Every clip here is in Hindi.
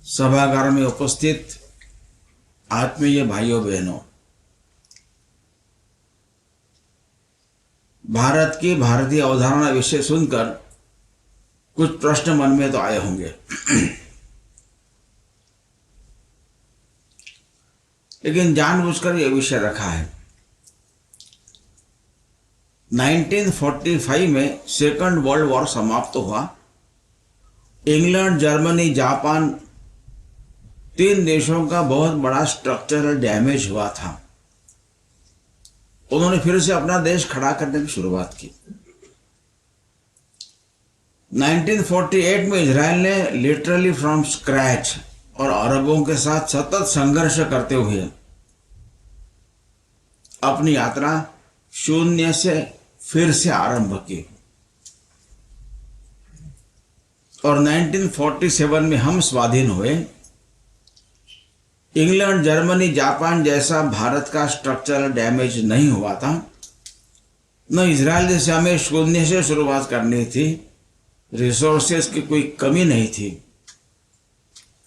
सभागार में उपस्थित आत्मीय भाइयों बहनों, भारत की भारतीय अवधारणा विषय सुनकर कुछ प्रश्न मन में तो आए होंगे। लेकिन जानबूझकर यह विषय रखा है। 1945 में सेकंड वर्ल्ड वॉर समाप्त हुआ। इंग्लैंड, जर्मनी, जापान, तीन देशों का बहुत बड़ा स्ट्रक्चरल डैमेज हुआ था। उन्होंने फिर से अपना देश खड़ा करने की शुरुआत की। 1948 में इजराइल ने लिटरली फ्रॉम स्क्रैच और अरबों के साथ सतत संघर्ष करते हुए अपनी यात्रा शून्य से फिर से आरंभ की और 1947 में हम स्वाधीन हुए। इंग्लैंड, जर्मनी, जापान जैसा भारत का स्ट्रक्चरल डैमेज नहीं हुआ था। न इजराइल जैसे हमें शून्य से शुरुआत करनी थी। रिसोर्सेस की कोई कमी नहीं थी।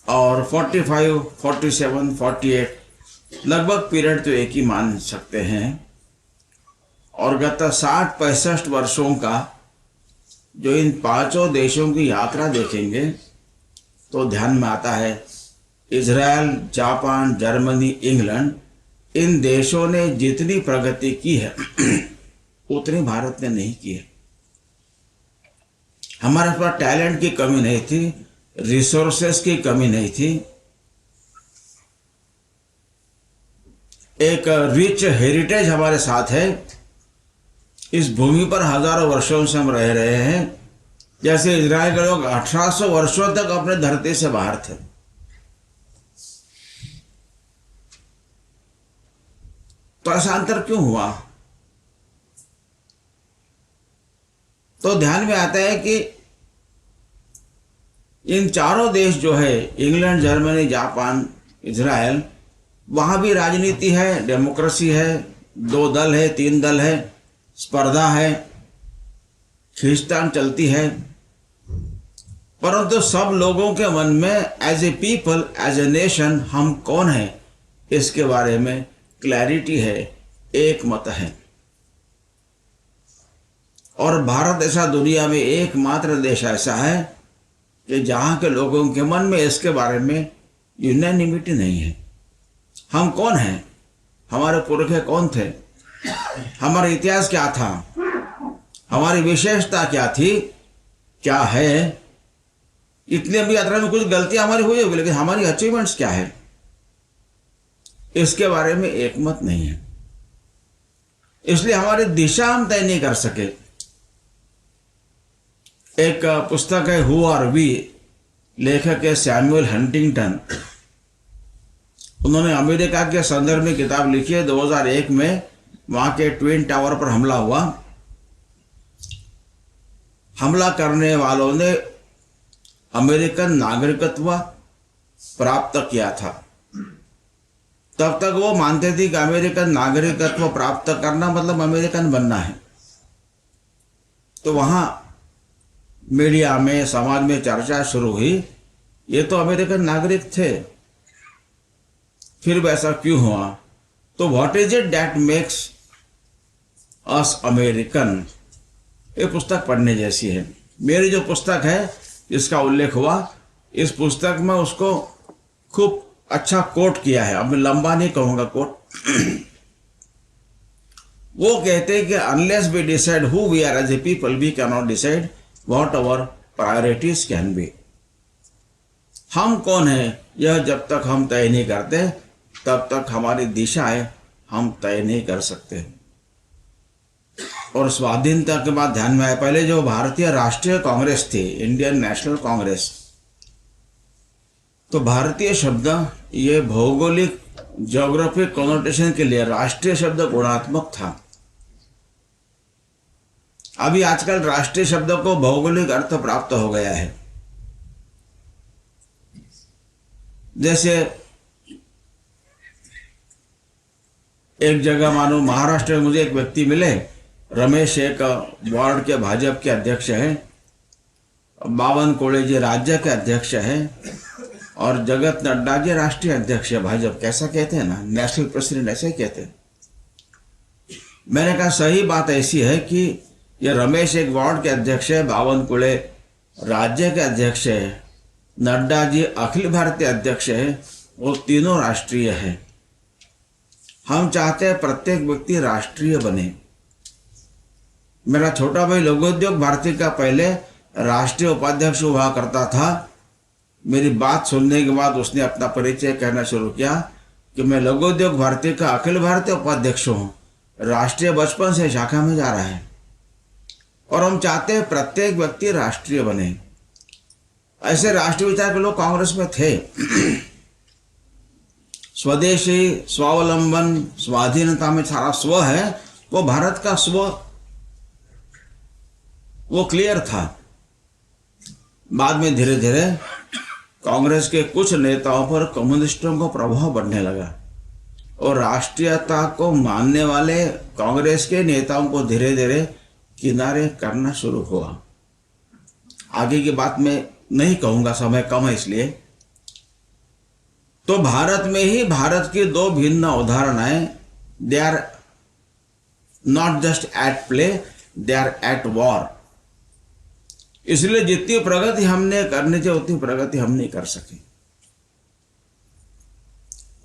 और 45, 47, 48 लगभग पीरियड तो एक ही मान सकते हैं। और गत 60-65 वर्षों का जो इन पांचों देशों की यात्रा देखेंगे तो ध्यान में आता है इजराइल, जापान, जर्मनी, इंग्लैंड, इन देशों ने जितनी प्रगति की है उतनी भारत ने नहीं की है। हमारे पास टैलेंट की कमी नहीं थी, रिसोर्सेस की कमी नहीं थी। एक रिच हेरिटेज हमारे साथ है। इस भूमि पर हजारों वर्षों से हम रह रहे हैं। जैसे इजराइल के लोग 1800 वर्षों तक अपने धरती से बाहर थे। तो ऐसा अंतर क्यों हुआ? तो ध्यान में आता है कि इन चारों देश जो है, इंग्लैंड, जर्मनी, जापान, इजराइल, वहां भी राजनीति है, डेमोक्रेसी है, 2 दल है, 3 दल है, स्पर्धा है, खींचतान चलती है। परंतु सब लोगों के मन में as a people, as a nation, हम कौन है इसके बारे में क्लैरिटी है, एक मत है। और भारत ऐसा दुनिया में एकमात्र देश ऐसा है कि जहां के लोगों के मन में इसके बारे में यूनानिमिटी नहीं है। हम कौन हैं, हमारे पुरखे कौन थे, हमारा इतिहास क्या था, हमारी विशेषता क्या थी, क्या है। इतनी भी यात्रा में कुछ गलतियां हमारी हुई होगी, लेकिन हमारी अचीवमेंट्स क्या है इसके बारे में एकमत नहीं है। इसलिए हमारी दिशा हम तय नहीं कर सके। एक पुस्तक है हु आर वी, लेखक है सैमुअल हंटिंगटन। उन्होंने अमेरिका के संदर्भ में किताब लिखी है। 2001 में वहां के ट्विन टावर पर हमला हुआ। हमला करने वालों ने अमेरिकन नागरिकत्व प्राप्त किया था। तब तक वो मानते थे कि अमेरिकन नागरिकत्व प्राप्त करना मतलब अमेरिकन बनना है। तो वहां मीडिया में, समाज में चर्चा शुरू हुई, ये तो अमेरिकन नागरिक थे, फिर वैसा क्यों हुआ? तो what is it that makes us American, ये पुस्तक पढ़ने जैसी है। मेरी जो पुस्तक है जिसका उल्लेख हुआ, इस पुस्तक में उसको खूब अच्छा कोट किया है। अब मैं लंबा नहीं कहूंगा कोट। वो कहते हैं कि unless we decide who we are as a people, we can not decide what our priorities can be. हम कौन है यह जब तक हम तय नहीं करते, तब तक हमारी दिशाएं हम तय नहीं कर सकते। और स्वाधीनता के बाद ध्यान में आया, पहले जो भारतीय राष्ट्रीय कांग्रेस थी, इंडियन नेशनल कांग्रेस, तो भारतीय शब्द ये भौगोलिक ज्योग्राफिक कॉनोटेशन के लिए राष्ट्रीय शब्द गुणात्मक था। अभी आजकल राष्ट्रीय शब्द को भौगोलिक अर्थ प्राप्त हो गया है। जैसे एक जगह मानो महाराष्ट्र में मुझे एक व्यक्ति मिले, रमेश, एक वार्ड के भाजपा के अध्यक्ष हैं, बावन कोड़े जी राज्य के अध्यक्ष हैं, और जगत नड्डा जी राष्ट्रीय अध्यक्ष है भाई, जब कैसा कहते हैं ना, नेशनल प्रेसिडेंट ऐसे ही कहते हैं। मैंने कहा सही बात ऐसी है कि ये रमेश एक वार्ड के अध्यक्ष है, बावनकुळे राज्य के अध्यक्ष है, नड्डा जी अखिल भारतीय अध्यक्ष है, वो तीनों राष्ट्रीय है। हम चाहते हैं प्रत्येक व्यक्ति राष्ट्रीय बने। मेरा छोटा भाई लघुउद्योग भारती का पहले राष्ट्रीय उपाध्यक्ष हुआ करता था। मेरी बात सुनने के बाद उसने अपना परिचय कहना शुरू किया कि मैं लघुउद्योग भारती का अखिल भारतीय उपाध्यक्ष हूँ, राष्ट्रीय बचपन से शाखा में जा रहा है। और हम चाहते हैं प्रत्येक व्यक्ति राष्ट्रीय बने। ऐसे राष्ट्रीय विचार के लोग कांग्रेस में थे। स्वदेशी, स्वावलंबन, स्वाधीनता में सारा स्व है, वो भारत का स्व, वो क्लियर था। बाद में धीरे धीरे कांग्रेस के कुछ नेताओं पर कम्युनिस्टों को प्रभाव बढ़ने लगा और राष्ट्रीयता को मानने वाले कांग्रेस के नेताओं को धीरे धीरे किनारे करना शुरू हुआ। आगे की बात मैं नहीं कहूंगा, समय कम है इसलिए। तो भारत में ही भारत की दो भिन्न उदाहरणाएं, they are not just at play, they are at war. इसलिए जितनी प्रगति हमने करनी चाहिए उतनी प्रगति हम नहीं कर सके।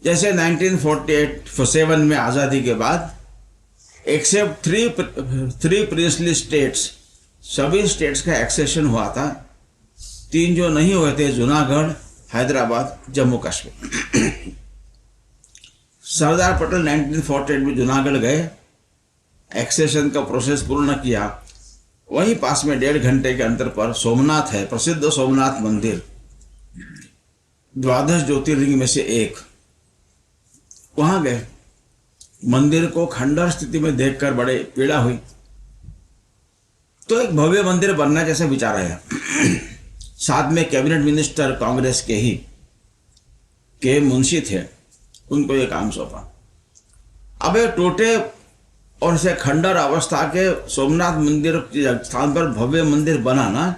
जैसे 1947 में आजादी के बाद एक्सेप्ट थ्री प्रिंसली स्टेट्स, सभी स्टेट्स का एक्सेशन हुआ था। 3 जो नहीं हुए थे, जूनागढ़, हैदराबाद, जम्मू कश्मीर। सरदार पटेल 1948 में जूनागढ़ गए, एक्सेशन का प्रोसेस पूर्ण किया। वहीं पास में 1.5 घंटे के अंतर पर सोमनाथ है, प्रसिद्ध सोमनाथ मंदिर, 12 ज्योतिर्लिंग में से एक। वहां गए, मंदिर को खंडर स्थिति में देखकर बड़े पीड़ा हुई। तो एक भव्य मंदिर बनना जैसा विचार आया। साथ में कैबिनेट मिनिस्टर कांग्रेस के ही के मुंशी थे, उनको ये काम सौंपा। अब ये टूटे और इसे खंडर अवस्था के सोमनाथ मंदिर के स्थान पर भव्य मंदिर बनाना,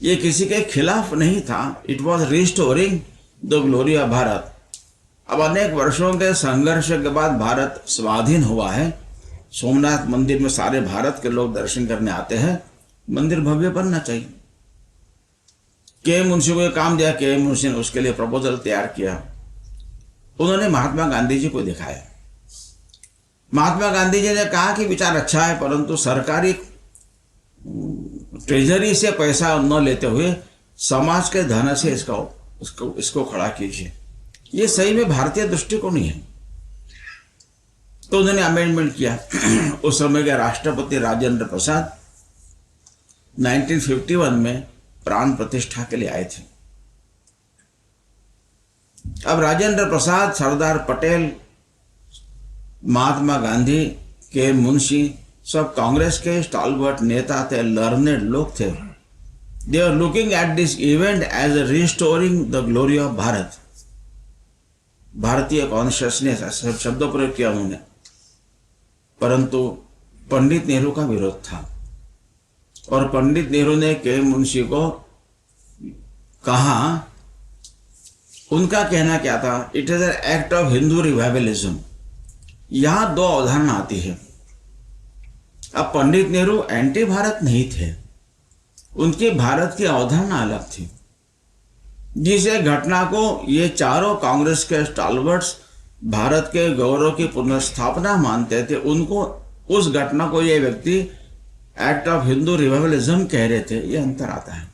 ये किसी के खिलाफ नहीं था। It was restoring the glory of Bharat. अब अनेक वर्षों के संघर्ष के बाद भारत स्वाधीन हुआ है। सोमनाथ मंदिर में सारे भारत के लोग दर्शन करने आते हैं। मंदिर भव्य बनना चाहिए। के मुंशी को काम दिया, के मुंशी ने उसके लिए प्रपोजल तैयार किया। उन्होंने महात्मा गांधी जी को दिखाया। महात्मा गांधी जी ने कहा कि विचार अच्छा है, परंतु सरकारी ट्रेजरी से पैसा न लेते हुए समाज के धन से इसको खड़ा कीजिए। ये सही में भारतीय दृष्टिकोण ही है। तो उन्होंने अमेंडमेंट किया। उस समय के राष्ट्रपति राजेंद्र प्रसाद 1951 में प्राण प्रतिष्ठा के लिए आए थे। अब राजेंद्र प्रसाद, सरदार पटेल, महात्मा गांधी, के मुंशी सब कांग्रेस के स्टॉलवर्ट नेता थे, लर्नेड लोग थे। They are looking at this event as a restoring the glory of Bharat. भारतीय कॉन्शियसनेस ऐसे शब्दों प्रयोग किया उन्होंने। परंतु पंडित नेहरू का विरोध था और पंडित नेहरू ने के मुंशी को कहा, उनका कहना क्या था, it is an act of Hindu revivalism. यहां 2 अवधारणा आती है। अब पंडित नेहरू एंटी भारत नहीं थे, उनकी भारत की अवधारणा अलग थी। जिसे घटना को ये चारों कांग्रेस के स्टालवर्ट्स भारत के गौरव की पुनर्स्थापना मानते थे, उनको उस घटना को ये व्यक्ति एक्ट ऑफ हिंदू रिवाइवलिज्म कह रहे थे। ये अंतर आता है।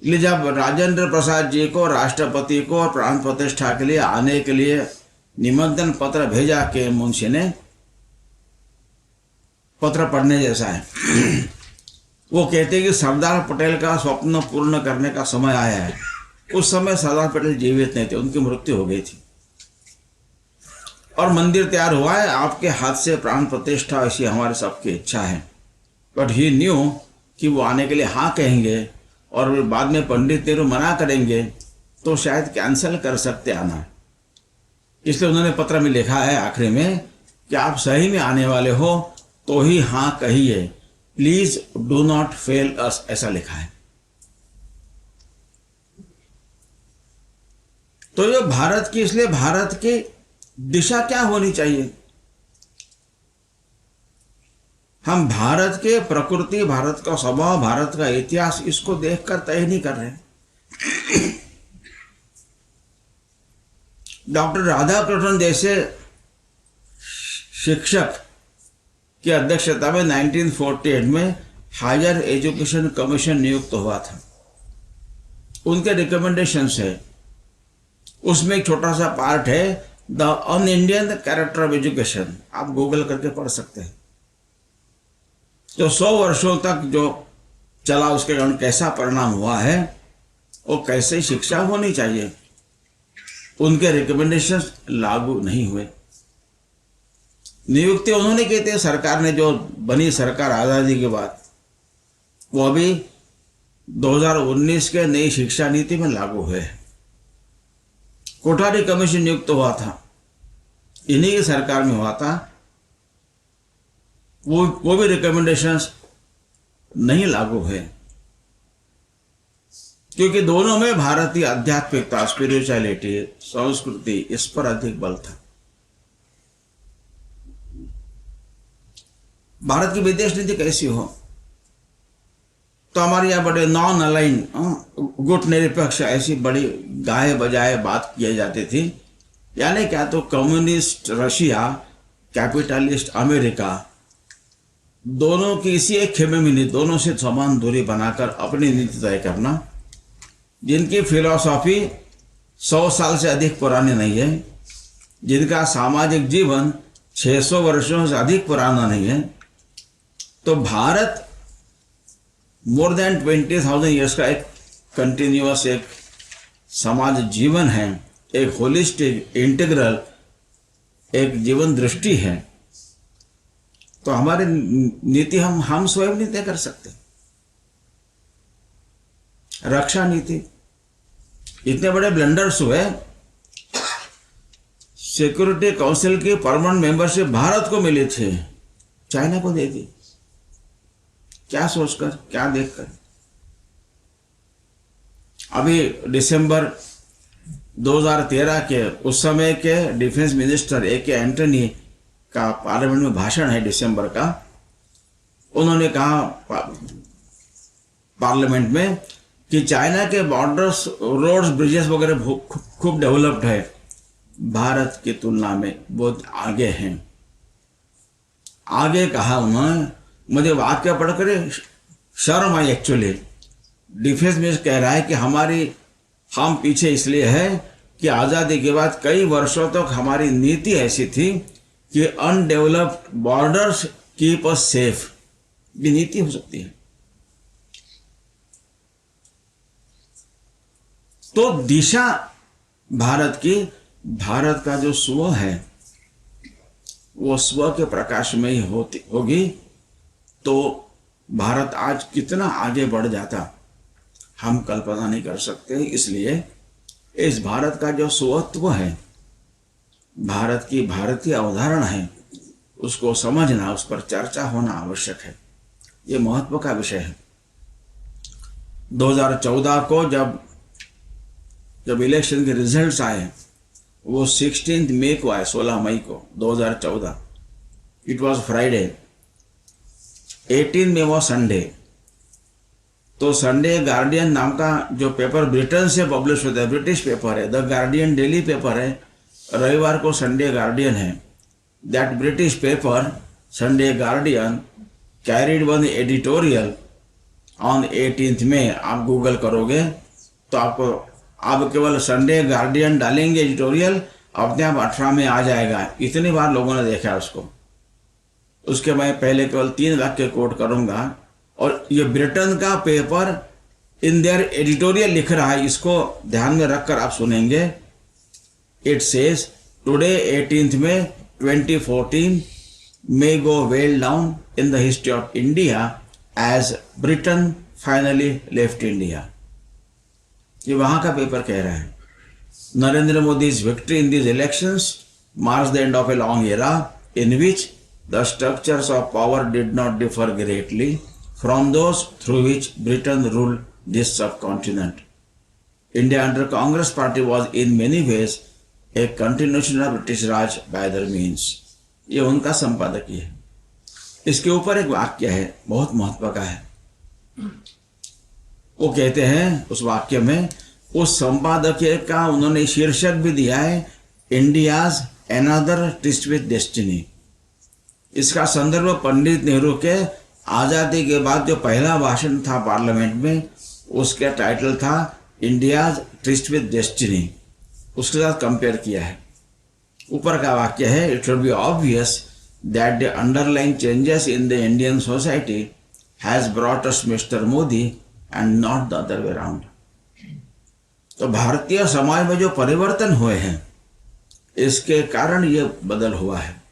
इसलिए जब राजेंद्र प्रसाद जी को राष्ट्रपति को प्राण प्रतिष्ठा के लिए आने के लिए निमंत्रण पत्र भेजा के मुंशी ने, पत्र पढ़ने जैसा है। वो कहते कि सरदार पटेल का स्वप्न पूर्ण करने का समय आया है। उस समय सरदार पटेल जीवित नहीं थे, उनकी मृत्यु हो गई थी और मंदिर तैयार हुआ है। आपके हाथ से प्राण प्रतिष्ठा ऐसी हमारे सबकी इच्छा है। बट ही न्यू कि वो आने के लिए हाँ कहेंगे और बाद में पंडित नेहरू मना करेंगे तो शायद कैंसिल कर सकते आना। इसलिए उन्होंने पत्र में लिखा है आखिरी में कि आप सही में आने वाले हो तो ही हाँ कहिए, प्लीज डू नॉट फेल अस, ऐसा लिखा है। तो ये भारत की, इसलिए भारत की दिशा क्या होनी चाहिए? हम भारत के प्रकृति, भारत का स्वभाव, भारत का इतिहास, इसको देखकर तय नहीं कर रहे। डॉक्टर राधाकृष्णन जैसे शिक्षक की अध्यक्षता में 1948 में हायर एजुकेशन कमीशन नियुक्त हुआ था। उनके रिकमेंडेशंस है, उसमें एक छोटा सा पार्ट है the an Indian character of education, आप गूगल करके पढ़ सकते हैं। जो 100 वर्षों तक जो चला उसके कारण कैसा परिणाम हुआ है, वो कैसे शिक्षा होनी चाहिए, उनके रिकमेंडेशंस लागू नहीं हुए। नियुक्ति उन्होंने की थी, सरकार ने जो बनी सरकार आज़ादी के बाद, वो अभी 2019 के नई शिक्षा नीति में लागू हुए। कोठारी कमीशन नियुक्त हुआ था, इन्हीं की सरकार में हुआ था, वो भी रिकमेंडेशंस नहीं लागू हुए, क्योंकि दोनों में भारतीय आध्यात्मिकता, स्पिरिचुअलिटी, संस्कृति, इस पर अधिक बल था। भारत की विदेश नीति कैसी हो, तो हमारे यहाँ बड़े नॉन अलाइन, गुट निरपेक्ष, ऐसी बड़ी गाए बजाए बात की जाती थी। यानी क्या, तो कम्युनिस्ट रशिया, कैपिटलिस्ट अमेरिका, दोनों की इसी एक खेमे में नहीं, दोनों से समान दूरी बनाकर अपनी नीति तय करना, जिनकी फिलॉसफी 100 साल से अधिक पुरानी नहीं है, जिनका सामाजिक जीवन 600 वर्षों से अधिक पुराना नहीं है। तो भारत मोर देन 20,000 ईयर्स का एक कंटिन्यूअस एक समाज जीवन है, एक होलिस्टिक इंटीग्रल एक जीवन दृष्टि है। तो हमारी नीति हम स्वयं नहीं तय कर सकते। रक्षा नीति, इतने बड़े ब्लंडर्स हुए, सिक्योरिटी काउंसिल की परमानेंट मेंबरशिप भारत को मिली थी, चाइना को दे दी। क्या सोचकर, क्या देखकर? अभी दिसंबर 2013 के उस समय के डिफेंस मिनिस्टर ए के एंटनी का पार्लियामेंट में भाषण है दिसंबर का। उन्होंने कहा पार्लियामेंट में कि चाइना के बॉर्डर्स, रोड्स, ब्रिजेस वगैरह खूब डेवलप्ड है, भारत की तुलना में बहुत आगे हैं। आगे कहा उन्होंने, मुझे वाक्य पढ़कर शर्म आई एक्चुअली। डिफेंस मिनिस्टर कह रहा है कि हम पीछे इसलिए है कि आज़ादी के बाद कई वर्षों तक हमारी नीति ऐसी थी कि undeveloped borders keep us safe. ये नीति हो सकती है। तो दिशा भारत की, भारत का जो स्व है वो स्व के प्रकाश में ही होगी। तो भारत आज कितना आगे बढ़ जाता हम कल्पना नहीं कर सकते। इसलिए इस भारत का जो स्वत्व है, भारत की भारतीय अवधारणा है, उसको समझना, उस पर चर्चा होना आवश्यक है। ये महत्व का विषय है। 2014 को जब इलेक्शन के रिजल्ट्स आए, वो 16 मई को आए, 16 मई को 2014। It was Friday. 18 में वो संडे। तो संडे गार्डियन नाम का जो पेपर ब्रिटेन से पब्लिश होता है, ब्रिटिश पेपर है, द गार्डियन डेली पेपर है, रविवार को संडे गार्डियन है। That British paper Sunday guardian carried one editorial on 18 में। आप गूगल करोगे तो आप केवल संडे गार्डियन डालेंगे एडिटोरियल, अपने आप 18 में आ जाएगा। इतनी बार लोगों ने देखा उसको। उसके मैं पहले केवल 3 वाक्य कोट करूंगा, और ये ब्रिटेन का पेपर इन देयर एडिटोरियल लिख रहा है, इसको ध्यान में रखकर आप सुनेंगे। इट सेज टुडे 18 में 2014 may go well down in the history of India as Britain finally left India. ये वहां का पेपर कह रहा है। Narendra मोदी's victory in these elections marks the end of a long era in which the structures of power did not differ greatly from those through which Britain ruled this subcontinent. India under Congress party was in many ways a continuation of British Raj by other means. ये उनका संपादकीय है। इसके ऊपर एक वाक्य है, बहुत महत्व का है। वो कहते हैं उस वाक्य में, उस संपादकीय का उन्होंने शीर्षक भी दिया है, India's another twist with destiny. इसका संदर्भ पंडित नेहरू के आज़ादी के बाद जो पहला भाषण था पार्लियामेंट में, उसका टाइटल था इंडियाज ट्विस्ट विद डेस्टिनी, उसके साथ कंपेयर किया है। ऊपर का वाक्य है, it should be obvious that the underlying changes in the Indian society has brought us mister Modi and not the other way around. तो भारतीय समाज में जो परिवर्तन हुए हैं, इसके कारण ये बदल हुआ है।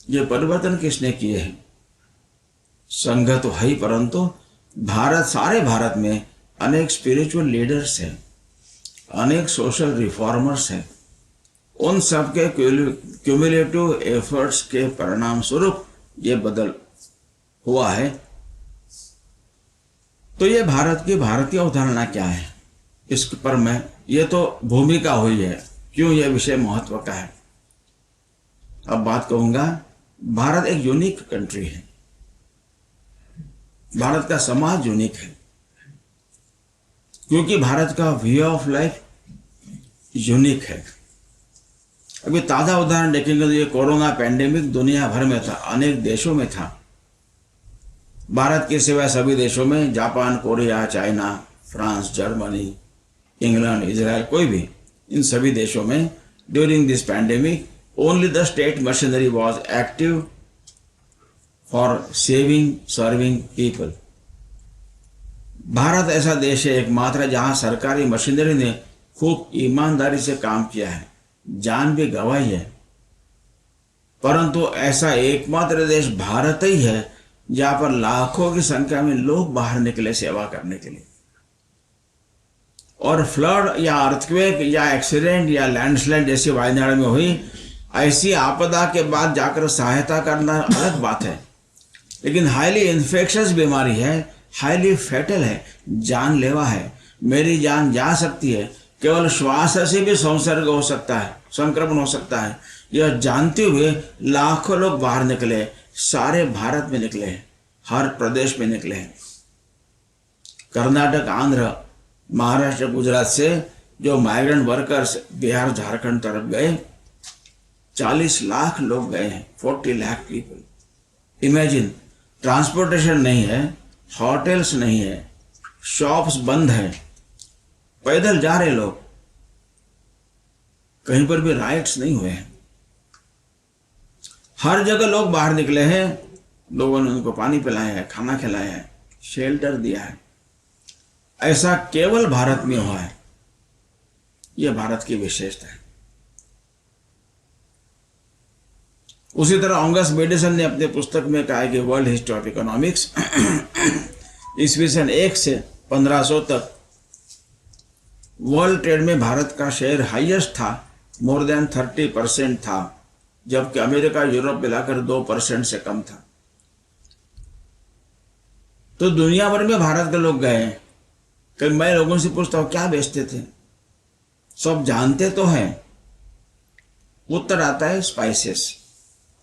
ये परिवर्तन किसने किए हैं? संघ तो है ही, परंतु सारे भारत में अनेक स्पिरिचुअल लीडर्स हैं, अनेक सोशल रिफॉर्मर्स हैं। उन सब के क्यूमुलेटिव एफर्ट्स के परिणाम स्वरूप ये बदल हुआ है। तो ये भारत की भारतीय अवधारणा क्या है, इस पर मैं, ये तो भूमिका हुई है, क्यों यह विषय महत्व का है। अब बात कहूंगा, भारत एक यूनिक कंट्री है, भारत का समाज यूनिक है, क्योंकि भारत का वे ऑफ लाइफ यूनिक है। अभी ताज़ा उदाहरण देखेंगे तो ये कोरोना पैंडेमिक दुनिया भर में था, अनेक देशों में था। भारत के सिवाय सभी देशों में, Japan, Korea, China, France, Germany, England, Israel, कोई भी, इन सभी देशों में during this pandemic only the state machinery was active for saving serving people. Bharat ऐसा देश है एकमात्र जहां सरकारी मशीनरी ने खूब ईमानदारी से काम किया है, जान भी गंवाई है, परंतु ऐसा एकमात्र देश भारत ही है जहां पर लाखों की संख्या में लोग बाहर निकले सेवा करने के लिए। और फ्लड या अर्थक्वेक या एक्सीडेंट या लैंडस्लाइड जैसी वायनाड में हुई ऐसी आपदा के बाद जाकर सहायता करना अलग बात है, लेकिन हाईली इन्फेक्शस बीमारी है, हाईली फैटल है, जानलेवा है, मेरी जान जा सकती है, केवल श्वास से भी संसर्ग हो सकता है, संक्रमण हो सकता है, यह जानते हुए लाखों लोग बाहर निकले, सारे भारत में निकले हैं, हर प्रदेश में निकले हैं। कर्नाटक, आंध्र, महाराष्ट्र, गुजरात से जो माइग्रेंट वर्कर्स बिहार, झारखंड तरफ गए, 40 लाख लोग गए हैं, 40 लाख पीपल। इमेजिन, ट्रांसपोर्टेशन नहीं है, होटल्स नहीं है, शॉप्स बंद हैं, पैदल जा रहे लोग, कहीं पर भी राइट्स नहीं हुए हैं, हर जगह लोग बाहर निकले हैं, लोगों ने उनको पानी पिलाया है, खाना खिलाया है, शेल्टर दिया है। ऐसा केवल भारत में हुआ है, यह भारत की विशेषता है। उसी तरह ऑगस्ट मेडिसन ने अपने पुस्तक में कहा है कि वर्ल्ड हिस्ट्री ऑफ इकोनॉमिक्स ईस्वी सन 1 से 1500 तक वर्ल्ड ट्रेड में भारत का शेयर हाईएस्ट था, मोर देन 30% था, जबकि अमेरिका, यूरोप मिलाकर 2% से कम था। तो दुनिया भर में भारत के लोग गए। कल मैं लोगों से पूछता हूं क्या बेचते थे, सब जानते तो हैं, उत्तर आता है स्पाइसेस।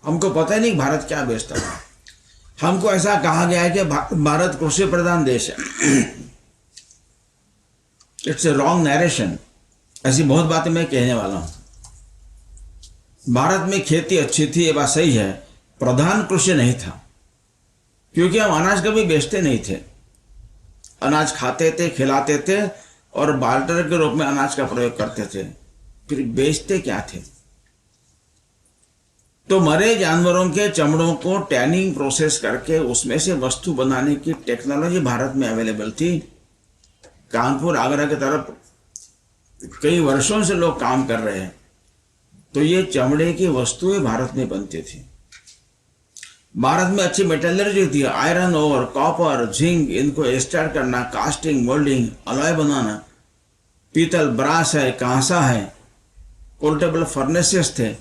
हमको पता ही नहीं भारत क्या बेचता था, हमको ऐसा कहा गया है कि भारत कृषि प्रधान देश है। It's a wrong narration. ऐसी बहुत बातें मैं कहने वाला हूं। भारत में खेती अच्छी थी, ये बात सही है, प्रधान कृषि नहीं था, क्योंकि हम अनाज कभी बेचते नहीं थे, अनाज खाते थे, खिलाते थे और बार्टर के रूप में अनाज का प्रयोग करते थे, फिर बेचते क्या थे। तो मरे जानवरों के चमड़ों को टैनिंग प्रोसेस करके उसमें से वस्तु बनाने की टेक्नोलॉजी भारत में अवेलेबल थी। कानपुर, आगरा की तरफ कई वर्षों से लोग काम कर रहे हैं, तो ये चमड़े की वस्तुएं भारत में बनती थी। भारत में अच्छी मेटलर्जी थी, आयरन ओर, कॉपर, जिंक, इनको एक्सट्रैक्ट करना, कास्टिंग, मोल्डिंग, अलॉय बनाना, पीतल, ब्रास है, कांसा है, पोर्टेबल फर्नेसेस थे,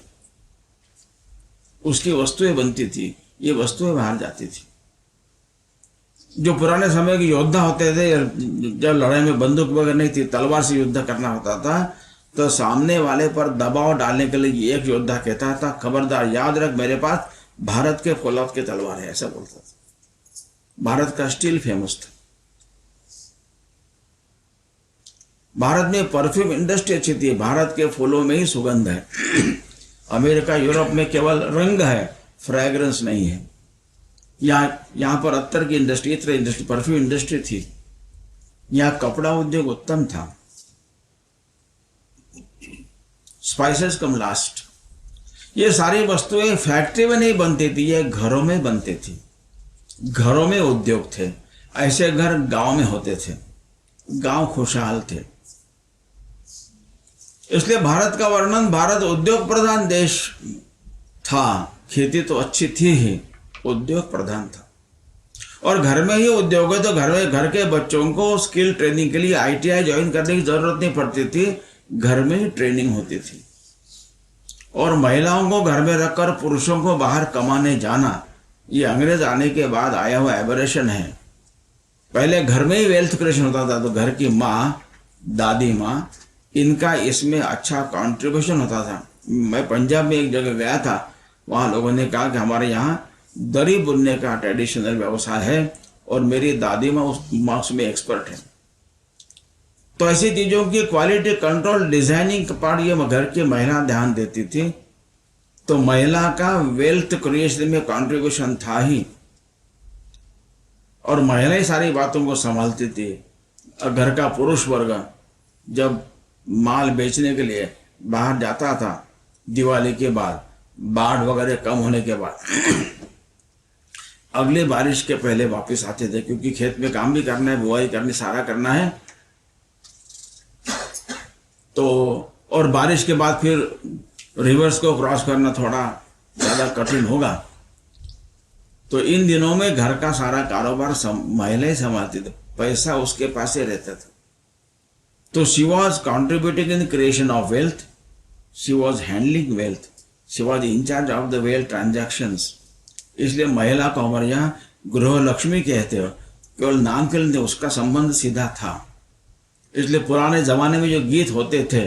उसकी वस्तुएं बनती थी, ये वस्तुएं बाहर जाती थी। जो पुराने समय के योद्धा होते थे, जब लड़ाई में बंदूक वगैरह नहीं थी, तलवार से युद्ध करना होता था, तो सामने वाले पर दबाव डालने के लिए एक योद्धा कहता था, खबरदार याद रख मेरे पास भारत के फौलाद की तलवार है, ऐसा बोलता था। भारत का स्टील फेमस था। भारत में परफ्यूम इंडस्ट्री अच्छी थी, भारत के फूलों में ही सुगंध है। अमेरिका यूरोप में केवल रंग है, फ्रेग्रेंस नहीं है। यहाँ पर अत्तर की इंडस्ट्री, इत्र इंडस्ट्री, परफ्यूम इंडस्ट्री थी। यहाँ कपड़ा उद्योग उत्तम था। स्पाइसेस कम लास्ट। ये सारी वस्तुएं फैक्ट्री में नहीं बनती थी, ये घरों में बनती थी। घरों में उद्योग थे। ऐसे घर गांव में होते थे, गांव खुशहाल थे। इसलिए भारत का वर्णन, भारत उद्योग प्रधान देश था। खेती तो अच्छी थी ही, उद्योग प्रधान था। और घर में ही उद्योग है तो घर के बच्चों को स्किल ट्रेनिंग के लिए ITI ज्वाइन करने की जरूरत नहीं पड़ती थी, घर में ही ट्रेनिंग होती थी। और महिलाओं को घर में रखकर पुरुषों को बाहर कमाने जाना, ये अंग्रेज आने के बाद आया हुआ एबरेशन है। पहले घर में ही वेल्थ क्रिएशन होता था, तो घर की माँ, दादी माँ, इनका इसमें अच्छा कंट्रीब्यूशन होता था। मैं पंजाब में एक जगह गया था, वहाँ लोगों ने कहा कि हमारे यहाँ दरी बुनने का ट्रेडिशनल व्यवसाय है और मेरी दादी माँ उसमें एक्सपर्ट है। तो ऐसी चीज़ों की क्वालिटी कंट्रोल, डिजाइनिंग का पार्ट ये घर की महिला ध्यान देती थी। तो महिला का वेल्थ क्रिएशन में कंट्रीब्यूशन था ही, और महिला ही सारी बातों को संभालती थी। और घर का पुरुष वर्ग जब माल बेचने के लिए बाहर जाता था, दिवाली के बाद, बाढ़ वगैरह कम होने के बाद, अगले बारिश के पहले वापस आते थे, क्योंकि खेत में काम भी करना है, बुआई करनी, सारा करना है। तो और बारिश के बाद फिर रिवर्स को क्रॉस करना थोड़ा ज़्यादा कठिन होगा। तो इन दिनों में घर का सारा कारोबार महिलाएं संभालती थी, पैसा उसके पास ही रहता था। तो she was contributing in creation of wealth, she was handling wealth, she was in charge of the wealth transactions. इसलिए महिला को हमारे यहाँ गृह लक्ष्मी कहते हो, केवल नाम के लिए उसका संबंध सीधा था। इसलिए पुराने जमाने में जो गीत होते थे,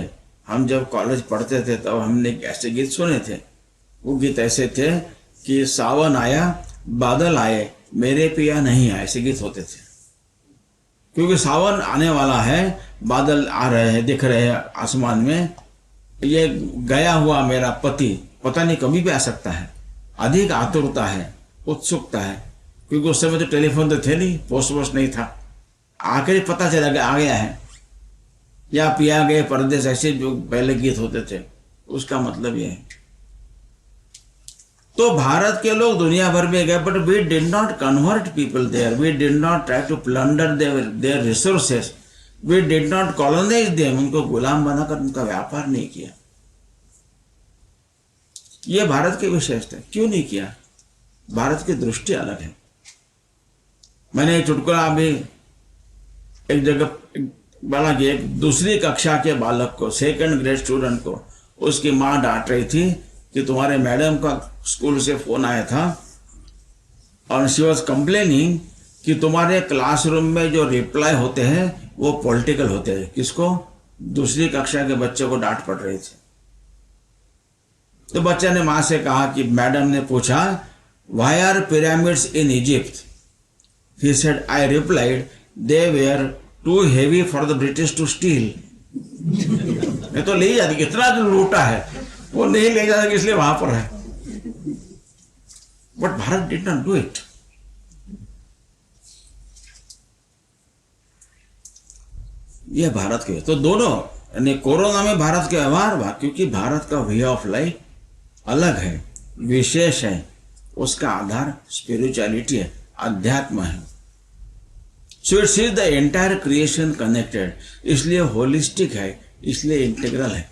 हम जब कॉलेज पढ़ते थे तब हमने ऐसे गीत सुने थे। वो गीत ऐसे थे कि सावन आया बादल आए मेरे पिया नहीं आए, ऐसे गीत होते थे। क्योंकि सावन आने वाला है, बादल आ रहे हैं, दिख रहे हैं आसमान में, ये गया हुआ मेरा पति पता नहीं कभी भी आ सकता है। अधिक आतुरता है, उत्सुकता है, क्योंकि उस समय तो टेलीफोन तो थे नहीं, पोस्ट वोस्ट नहीं था, आखिर पता चला कि आ गया है, या पिया गए परदेश, ऐसे जो पहले गीत होते थे, उसका मतलब ये है। तो भारत के लोग दुनिया भर में गए, but we did not convert people there, we did not try to plunder their resources, we did not colonise them, उनको गुलाम बनाकर उनका व्यापार नहीं किया। ये भारत की विशेषता है। क्यों नहीं किया? भारत की दृष्टि अलग है। मैंने एक चुटकुला अभी एक जगह बोला कि एक दूसरी कक्षा के बालक को, सेकंड ग्रेड स्टूडेंट को, उसकी माँ डांट रही थी कि तुम्हारे मैडम का स्कूल से फोन आया था और शी वॉज कंप्लेनिंग कि तुम्हारे क्लासरूम में जो रिप्लाई होते हैं वो पॉलिटिकल होते हैं। किसको? दूसरी कक्षा के बच्चे को डांट पड़ रही थी। तो बच्चे ने माँ से कहा कि मैडम ने पूछा, why are pyramids in Egypt? He said, I replied, they were too heavy for the British to steal. मैं तो ले जाती, कितना जो लूटा है वो नहीं ले जा सके, इसलिए वहां पर है। But Bharat did not do it. ये भारत के, तो दोनों, यानी कोरोना में भारत के व्यवहार, क्योंकि भारत का वे ऑफ लाइफ अलग है, विशेष है, उसका आधार स्पिरिचुअलिटी है, अध्यात्म है। So it's is the entire creation connected, इसलिए होलिस्टिक है, इसलिए इंटीग्रल है।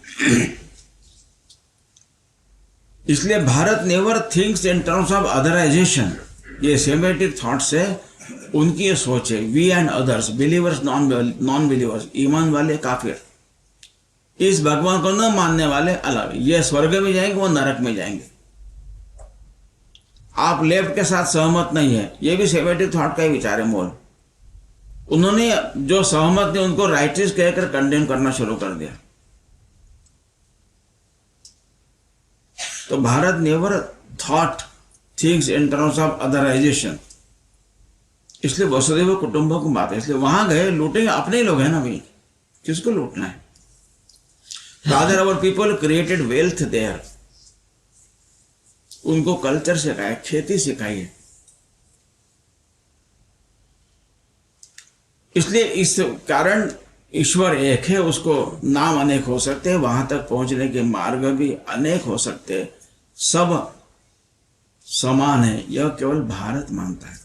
इसलिए Bharat never thinks in terms of otherization. ये सेमेटिक थॉट्स है, उनकी ये सोच है। We and others, believers, non believers, ईमान वाले, काफिर, इस भगवान को न मानने वाले अलग, ये स्वर्ग में जाएंगे, वो नरक में जाएंगे। आप लेफ्ट के साथ सहमत नहीं है, ये भी सेमेटिक थॉट का ही विचार है मोल। उन्होंने जो सहमत थे उनको राइटिस्ट कहकर कंडेम करना शुरू कर दिया। तो Bharat never thought things in terms of otherization, इसलिए वसुधैव कुटुंबकम की बात है। इसलिए वहां गए, लूटेंगे, अपने ही लोग हैं ना भाई, किसको लूटना है। Rather our people created wealth there, उनको कल्चर सिखाया, खेती सिखाई है। इसलिए इस कारण ईश्वर एक है, उसको नाम अनेक हो सकते हैं, वहां तक पहुंचने के मार्ग भी अनेक हो सकते हैं, सब समान है, यह केवल भारत मानता है।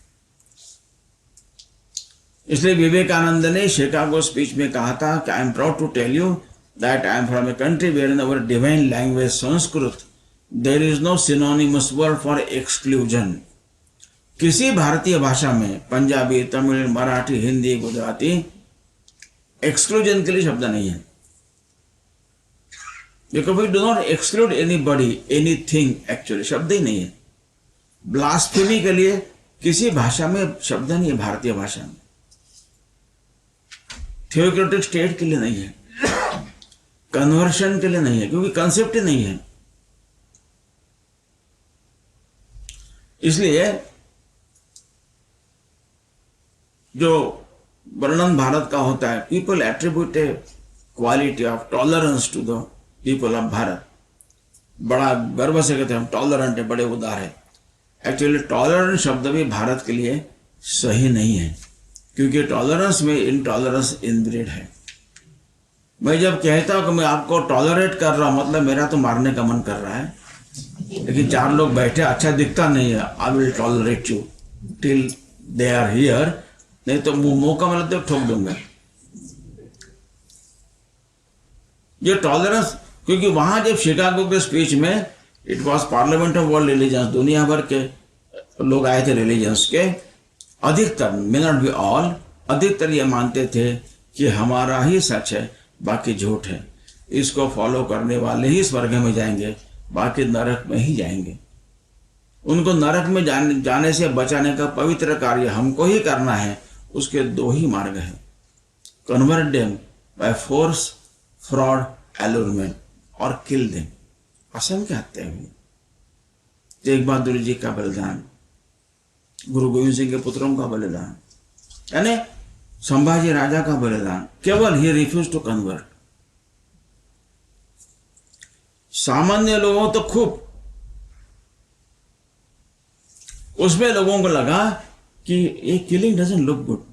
इसलिए विवेकानंद ने शिकागो स्पीच में कहा था कि I am proud to tell you that I am from a country where in our divine language Sanskrit there is no synonymous word for exclusion. किसी भारतीय भाषा में, पंजाबी, तमिल, मराठी, हिंदी, गुजराती, एक्सक्लूजन के लिए शब्द नहीं है। Because we do not exclude anybody, anything, actually शब्द ही नहीं है। ब्लास्फेमी के लिए किसी भाषा में शब्द नहीं है, भारतीय भाषा में। थियोक्रेटिक स्टेट के लिए नहीं है, कन्वर्शन के लिए नहीं है, क्योंकि कंसेप्ट ही नहीं है। इसलिए जो वर्णन भारत का होता है, people attribute a quality of tolerance to the people of Bharat. बड़ा गर्व से कहते हैं हम टॉलरेंट है, बड़े उदार है। एक्चुअली टॉलरेंट शब्द भी भारत के लिए सही नहीं है, क्योंकि टॉलरेंस में इनटॉलरेंस इनब्रेड है। मैं जब कहता हूं कि मैं आपको टॉलरेट कर रहा हूं, मतलब मेरा तो मारने का मन कर रहा है, लेकिन चार लोग बैठे, अच्छा दिखता नहीं है, I will tolerate you till they are here, नहीं तो मौका मिला तो ठोक दूंगा। ये टॉलरेंस, क्योंकि वहां जब शिकागो के स्पीच में, it was parliament of world religions, दुनिया भर के लोग आए थे रिलीजन्स के, अधिकतर, मे नॉट बी ऑल, अधिकतर ये मानते थे कि हमारा ही सच है, बाकी झूठ है, इसको फॉलो करने वाले ही स्वर्ग में जाएंगे, बाकी नरक में ही जाएंगे। उनको नरक में जाने से बचाने का पवित्र कार्य हमको ही करना है। उसके दो ही मार्ग हैं, convert them by force, fraud, allurement, और किल देम, असंख्य हत्या हुई। तेग बहादुर जी का बलिदान, गुरु गोविंद सिंह के पुत्रों का बलिदान, यानी संभाजी राजा का बलिदान, केवल ही रिफ्यूज टू कन्वर्ट। सामान्य लोगों तो खूब, उसमें लोगों को लगा कि ये killing doesn't look good,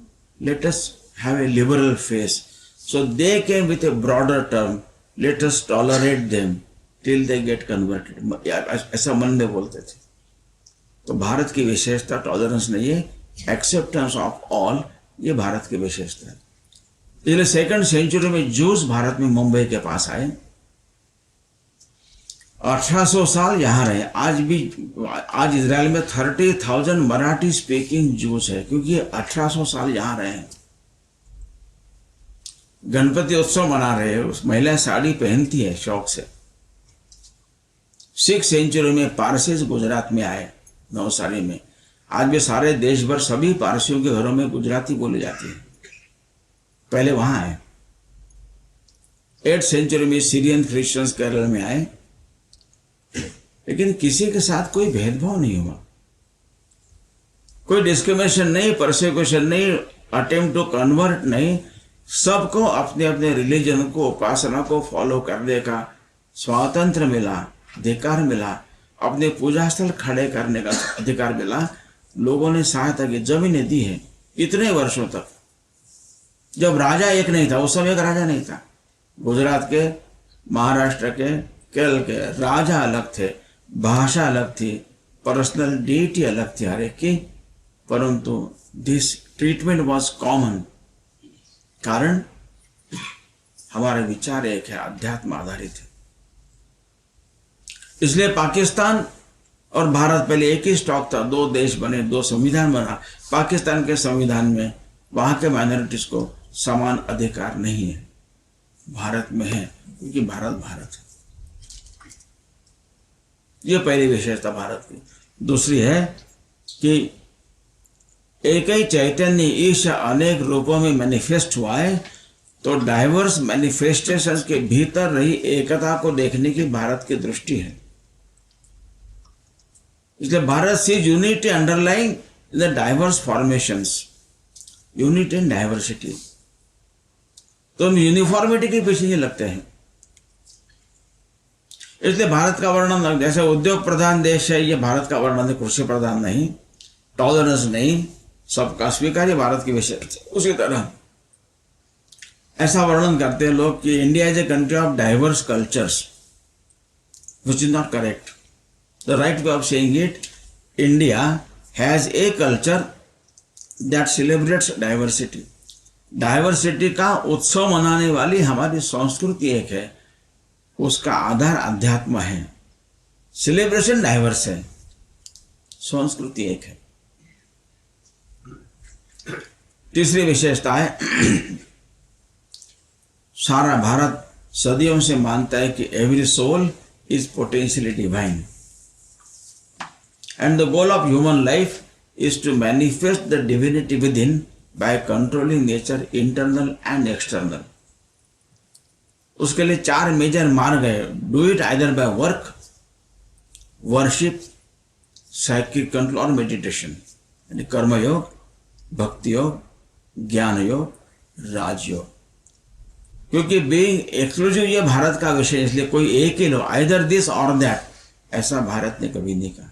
let us have a liberal face, so they came with A broader term, let us tolerate them till they get converted, ऐसा मन में बोलते थे। तो भारत की विशेषता टॉलरेंस नहीं है, एक्सेप्टेंस ऑफ ऑल, ये भारत की विशेषता है। इसलिए सेकंड सेंचुरी में जूस भारत में मुंबई के पास आए, 1800 साल यहाँ रहे। आज इजराइल में 30,000 मराठी स्पीकिंग जूस है, क्योंकि 1800 साल यहाँ रहे हैं। गणपति उत्सव मना रहे हैं, उस महिलाएं साड़ी पहनती है शौक से। 6th सेंचुरी में पारसीज गुजरात में आए, नवसारी में। आज भी सारे देश भर सभी पारसियों के घरों में गुजराती बोली जाती है, पहले वहां आए। 8th सेंचुरी में सीरियन क्रिश्चियंस केरल में आए, लेकिन किसी के साथ कोई भेदभाव नहीं हुआ, कोई डिस्क्रिमिनेशन नहीं, परसिक्यूशन नहीं, अटेम्प्ट टू कन्वर्ट नहीं। सबको अपने अपने रिलीजन को, उपासना को फॉलो करने का स्वातंत्र मिला, अधिकार मिला, अपने पूजा स्थल खड़े करने का अधिकार मिला। लोगों ने सहायता की, जमीनें दी है इतने वर्षों तक। जब राजा एक नहीं था, उस समय एक राजा नहीं था, गुजरात के, महाराष्ट्र के, केरल के राजा अलग थे, भाषा अलग थी, पर्सनल डेटी अलग थी हर एक की, परंतु दिस ट्रीटमेंट वॉज कॉमन। कारण हमारे विचार एक है, अध्यात्म आधारित है। इसलिए पाकिस्तान और भारत पहले एक ही स्टॉक था, दो देश बने, दो संविधान बना। पाकिस्तान के संविधान में वहां के माइनॉरिटीज को समान अधिकार नहीं है, भारत में है, क्योंकि भारत भारत है। ये पहली विशेषता भारत की। दूसरी है कि एक ही चैतन्य ईश अनेक रूपों में मैनिफेस्ट हुआ है, तो डाइवर्स मैनिफेस्टेशंस के भीतर रही एकता को देखने की भारत की दृष्टि है। इसलिए Bharat sees unity underlying the diverse formations, unity and diversity. तो हम यूनिफॉर्मिटी के पीछे ही लगते हैं। इसलिए भारत का वर्णन, जैसे उद्योग प्रधान देश है, ये भारत का वर्णन है, कृषि प्रधान नहीं, टॉलरेंस नहीं, सबका स्वीकार भारत की विशेषता। उसी तरह ऐसा वर्णन करते हैं लोग कि India is a country of diverse cultures, which is not correct. The right way of saying it, India has a culture that celebrates diversity. Diversity का उत्सव मनाने वाली हमारी संस्कृति एक है, उसका आधार अध्यात्म है। सेलिब्रेशन डाइवर्स है, संस्कृति एक है। तीसरी विशेषता है, सारा भारत सदियों से मानता है कि every soul is potentially divine and the goal of human life is to manifest the divinity within by controlling nature internal and external. उसके लिए 4 मेजर मार्ग है। Do it either by work, worship, psychic control और मेडिटेशन, यानी कर्मयोग, भक्ति योग, ज्ञान योग, राजयोग। क्योंकि बीइंग एक्सक्लूसिव ये भारत का विषय, इसलिए कोई एक ही लो, आइदर दिस और दैट, ऐसा भारत ने कभी नहीं कहा।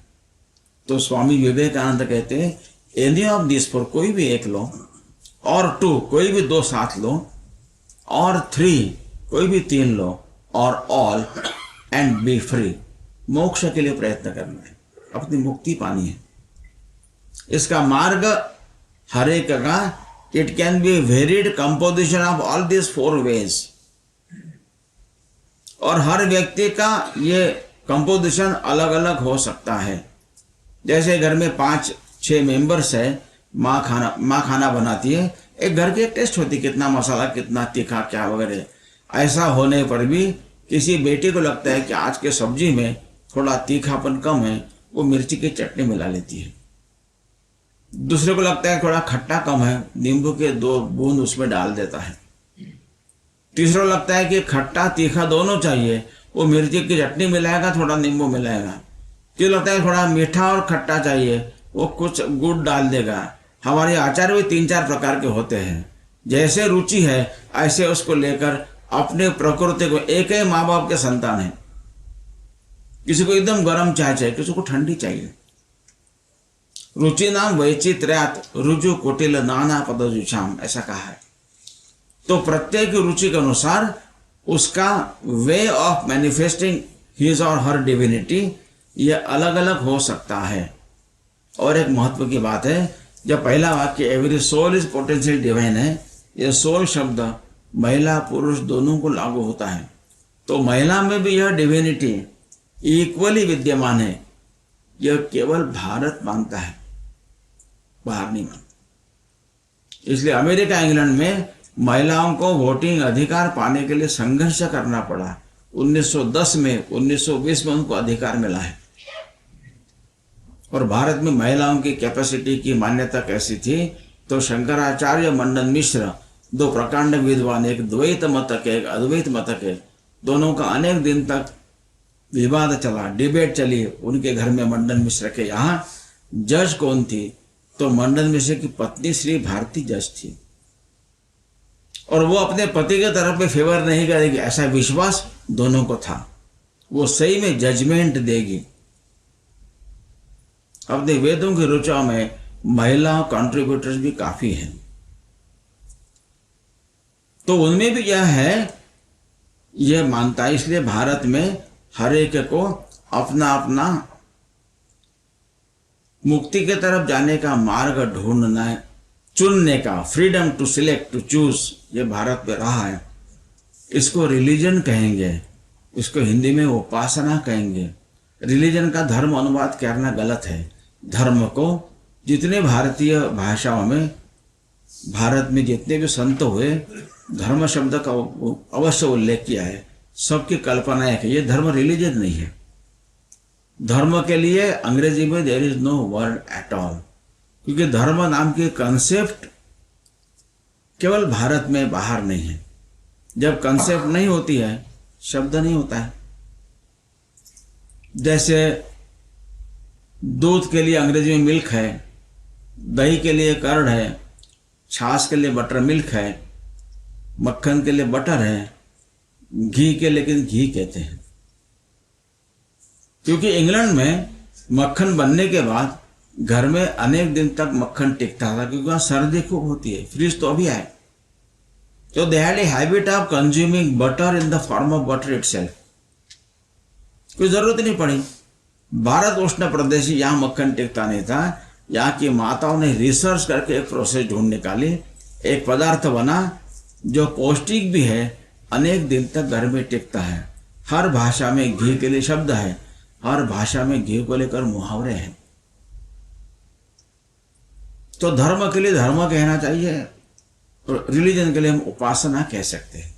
तो स्वामी विवेकानंद कहते हैं एनी ऑफ दिस फोर, कोई भी एक लो, और 2 कोई भी 2 साथ लो, और 3 कोई भी 3 लो, और ऑल एंड बी फ्री। मोक्ष के लिए प्रयत्न करना है, अपनी मुक्ति पानी है। इसका मार्ग हर एक का, it can be varied composition of all this 4 ways, और हर व्यक्ति का ये कंपोजिशन अलग अलग हो सकता है। जैसे घर में 5-6 मेंबर्स है, माँ खाना बनाती है, एक घर की एक टेस्ट होती है, कितना मसाला, कितना तीखा, क्या वगैरह। ऐसा होने पर भी किसी बेटी को लगता है कि आज के सब्जी में थोड़ा तीखापन कम है, वो मिर्ची की चटनी मिला लेती है। दूसरे को लगता है थोड़ा खट्टा कम है, नींबू के 2 बूंद उसमें डाल देता है। तीसरे को लगता है कि खट्टा तीखा दोनों चाहिए, वो मिर्ची की चटनी मिलाएगा, थोड़ा नींबू मिलाएगा। जो लगता है थोड़ा मीठा और खट्टा चाहिए, वो कुछ गुड़ डाल देगा। हमारे आचार भी 3-4 प्रकार के होते हैं। जैसे रुचि है ऐसे उसको लेकर अपने प्रकृति को, एक ही माँ बाप के संतान है, किसी को एकदम गर्म चाय चाहिए, किसी को ठंडी चाहिए। रुचि नाम वैचित्र्यात रुजु कोटिल नाना पदजुषाम, ऐसा कहा है। तो प्रत्येक रुचि के अनुसार उसका वे ऑफ मैनिफेस्टिंग हिज और हर डिविनिटी ये अलग अलग हो सकता है। और एक महत्व की बात है, जब पहला वाक्य every soul is potential divine है, यह सोल शब्द महिला पुरुष दोनों को लागू होता है। तो महिला में भी यह डिविनिटी इक्वली विद्यमान है। यह केवल भारत मानता है, बाहर नहीं मानता। इसलिए अमेरिका इंग्लैंड में महिलाओं को वोटिंग अधिकार पाने के लिए संघर्ष करना पड़ा। 1910 में, 1920 में उनको अधिकार मिला है। और भारत में महिलाओं की कैपेसिटी की मान्यता कैसी थी, तो शंकराचार्य, मंडन मिश्र, 2 प्रकांड विद्वान, एक द्वैत मतक है, एक अद्वैत मतक है, दोनों का अनेक दिन तक विवाद चला, डिबेट चली। उनके घर में मंडन मिश्र के यहाँ जज कौन थी, तो मंडन मिश्र की पत्नी श्री भारती जज थी, और वो अपने पति के तरफ में फेवर नहीं करेगी, ऐसा विश्वास दोनों को था। वो सही में जजमेंट देगी। अपने वेदों की ऋचा में महिला कंट्रीब्यूटर्स भी काफी हैं, तो उनमें भी यह है, यह मानता है। इसलिए भारत में हर एक को अपना अपना मुक्ति के तरफ जाने का मार्ग ढूंढना है, चुनने का, freedom to select, to choose, ये भारत में रहा है। इसको रिलीजन कहेंगे, इसको हिंदी में उपासना कहेंगे। रिलीजन का धर्म अनुवाद करना गलत है। धर्म को जितने भारतीय भाषाओं में, भारत में जितने भी संत हुए, धर्म शब्द का अवश्य उल्लेख किया है। सबकी कल्पना है कि ये धर्म रिलीजन नहीं है, धर्म के लिए अंग्रेजी में there is no word at all, क्योंकि धर्म नाम की कंसेप्ट केवल भारत में, बाहर नहीं है। जब कंसेप्ट नहीं होती है, शब्द नहीं होता है। जैसे दूध के लिए अंग्रेजी में मिल्क है, दही के लिए कर्ड है, छाछ के लिए बटर मिल्क है, मक्खन के लिए बटर है, घी के लेकिन घी कहते हैं। क्योंकि इंग्लैंड में मक्खन बनने के बाद घर में अनेक दिन तक मक्खन टिकता था, क्योंकि वहां सर्दी खूब होती है, फ्रिज तो अभी आए। तो they had a habit of consuming butter in the form of butter itself. कोई जरूरत नहीं पड़ी। भारत उष्ण प्रदेश, यहाँ मक्खन टिकता नहीं था। यहाँ की माताओं ने रिसर्च करके एक प्रोसेस ढूंढ निकाली, एक पदार्थ बना जो पौष्टिक भी है, अनेक दिन तक घर में टिकता है। हर भाषा में घी के लिए शब्द है, हर भाषा में घी को लेकर मुहावरे हैं। तो धर्म के लिए धर्म कहना चाहिए, रिलीजन के लिए हम उपासना कह सकते हैं।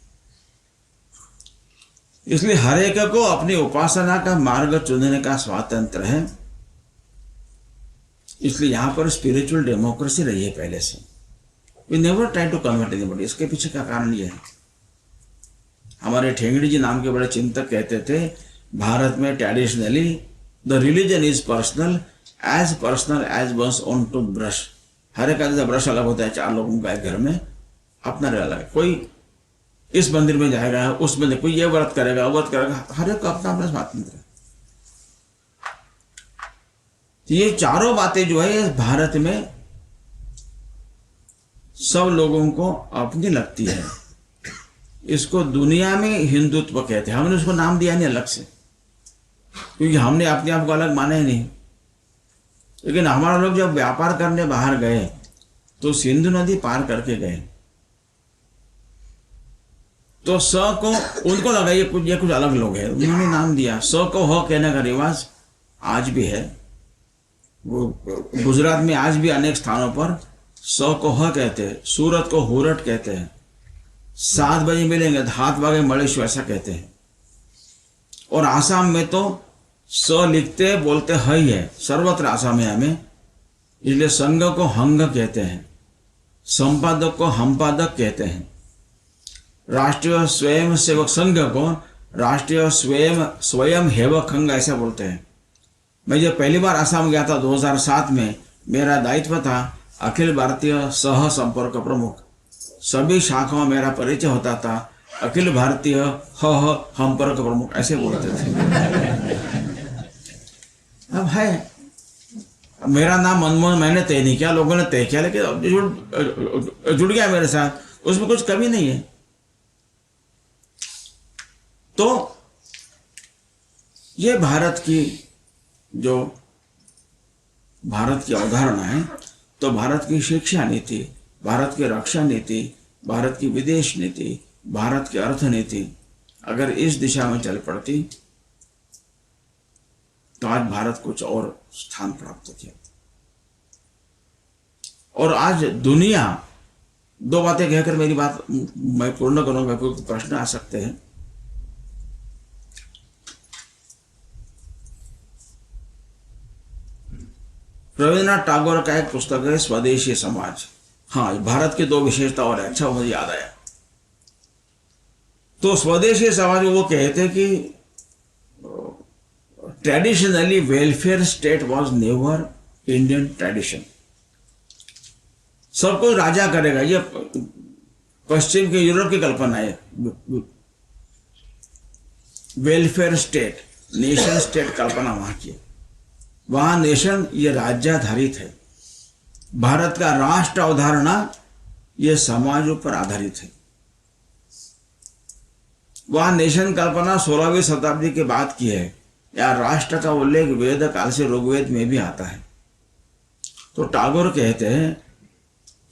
इसलिए हर एक को अपनी उपासना का मार्ग चुनने का स्वातंत्र है। इसलिए यहां पर स्पिरिचुअल डेमोक्रेसी रही है पहले से। We never try to convert anybody. इसके पीछे का कारण यह है, हमारे ठेंगड़ी जी नाम के बड़े चिंतक कहते थे, भारत में traditionally the religion is personal as one's own tooth brush. हर एक का ब्रश अलग होता है, 4 लोगों का एक घर में अपना अलग है। कोई इस मंदिर में जाएगा, उस मंदिर, कोई ये व्रत करेगा, वो व्रत करेगा, हर एक का अपना अपना स्वातंत्र है। ये चारों बातें जो है भारत में सब लोगों को अपनी लगती है। इसको दुनिया में हिंदुत्व कहते हैं। हमने उसको नाम दिया नहीं अलग से, क्योंकि हमने अपने आप को अलग माना ही नहीं। लेकिन हमारे लोग जब व्यापार करने बाहर गए तो सिंधु नदी पार करके गए, तो स को उनको लगा ये कुछ अलग लोग हैं, उन्होंने नाम दिया। स को ह कहने का रिवाज आज भी है। वो गुजरात में आज भी अनेक स्थानों पर स को ह कहते हैं, सूरत को हुरट कहते हैं, 7 बजे मिलेंगे तो हाथ वागे मलेश ऐसा कहते हैं। और आसाम में तो स लिखते बोलते ही है, सर्वत्र आसाम में हमें। इसलिए संघ को हंग कहते हैं, संपादक को हमपादक कहते हैं, राष्ट्रीय स्वयं सेवक संघ को राष्ट्रीय स्वयं हेवक संघ ऐसा बोलते हैं। मैं जब पहली बार आसाम गया था 2007 में, मेरा दायित्व था अखिल भारतीय सह संपर्क प्रमुख। सभी शाखाओं में मेरा परिचय होता था, अखिल भारतीय संपर्क प्रमुख ऐसे बोलते थे। अब है, मेरा नाम मनमोहन मैंने तय नहीं किया, लोगों ने तय किया, लेकिन जुड़ गया मेरे साथ, उसमें कुछ कमी नहीं है। तो ये भारत की अवधारणा है। तो भारत की शिक्षा नीति, भारत की रक्षा नीति, भारत की विदेश नीति, भारत की अर्थ नीति अगर इस दिशा में चल पड़ती तो आज भारत कुछ और स्थान प्राप्त किया। और आज दुनिया, 2 बातें कहकर मेरी बात मैं पूर्ण करूंगा, क्योंकि प्रश्न आ सकते हैं। रविन्द्रनाथ टैगोर का एक पुस्तक है स्वदेशी समाज। हाँ, भारत की 2 विशेषता और है, अच्छा मुझे याद आया। तो स्वदेशी समाज वो कहते कि traditionally welfare state was never Indian tradition. सब कुछ राजा करेगा, ये पश्चिम के यूरोप की कल्पना है। वेलफेयर स्टेट, नेशन स्टेट कल्पना वहां की है। वहां नेशन ये राज्याधारित है। भारत का राष्ट्र अवधारणा ये समाजों पर आधारित है। वहां नेशन कल्पना 16वीं शताब्दी के बाद की है। या राष्ट्र का उल्लेख वेद काल से ऋग्वेद में भी आता है। तो टैगोर कहते हैं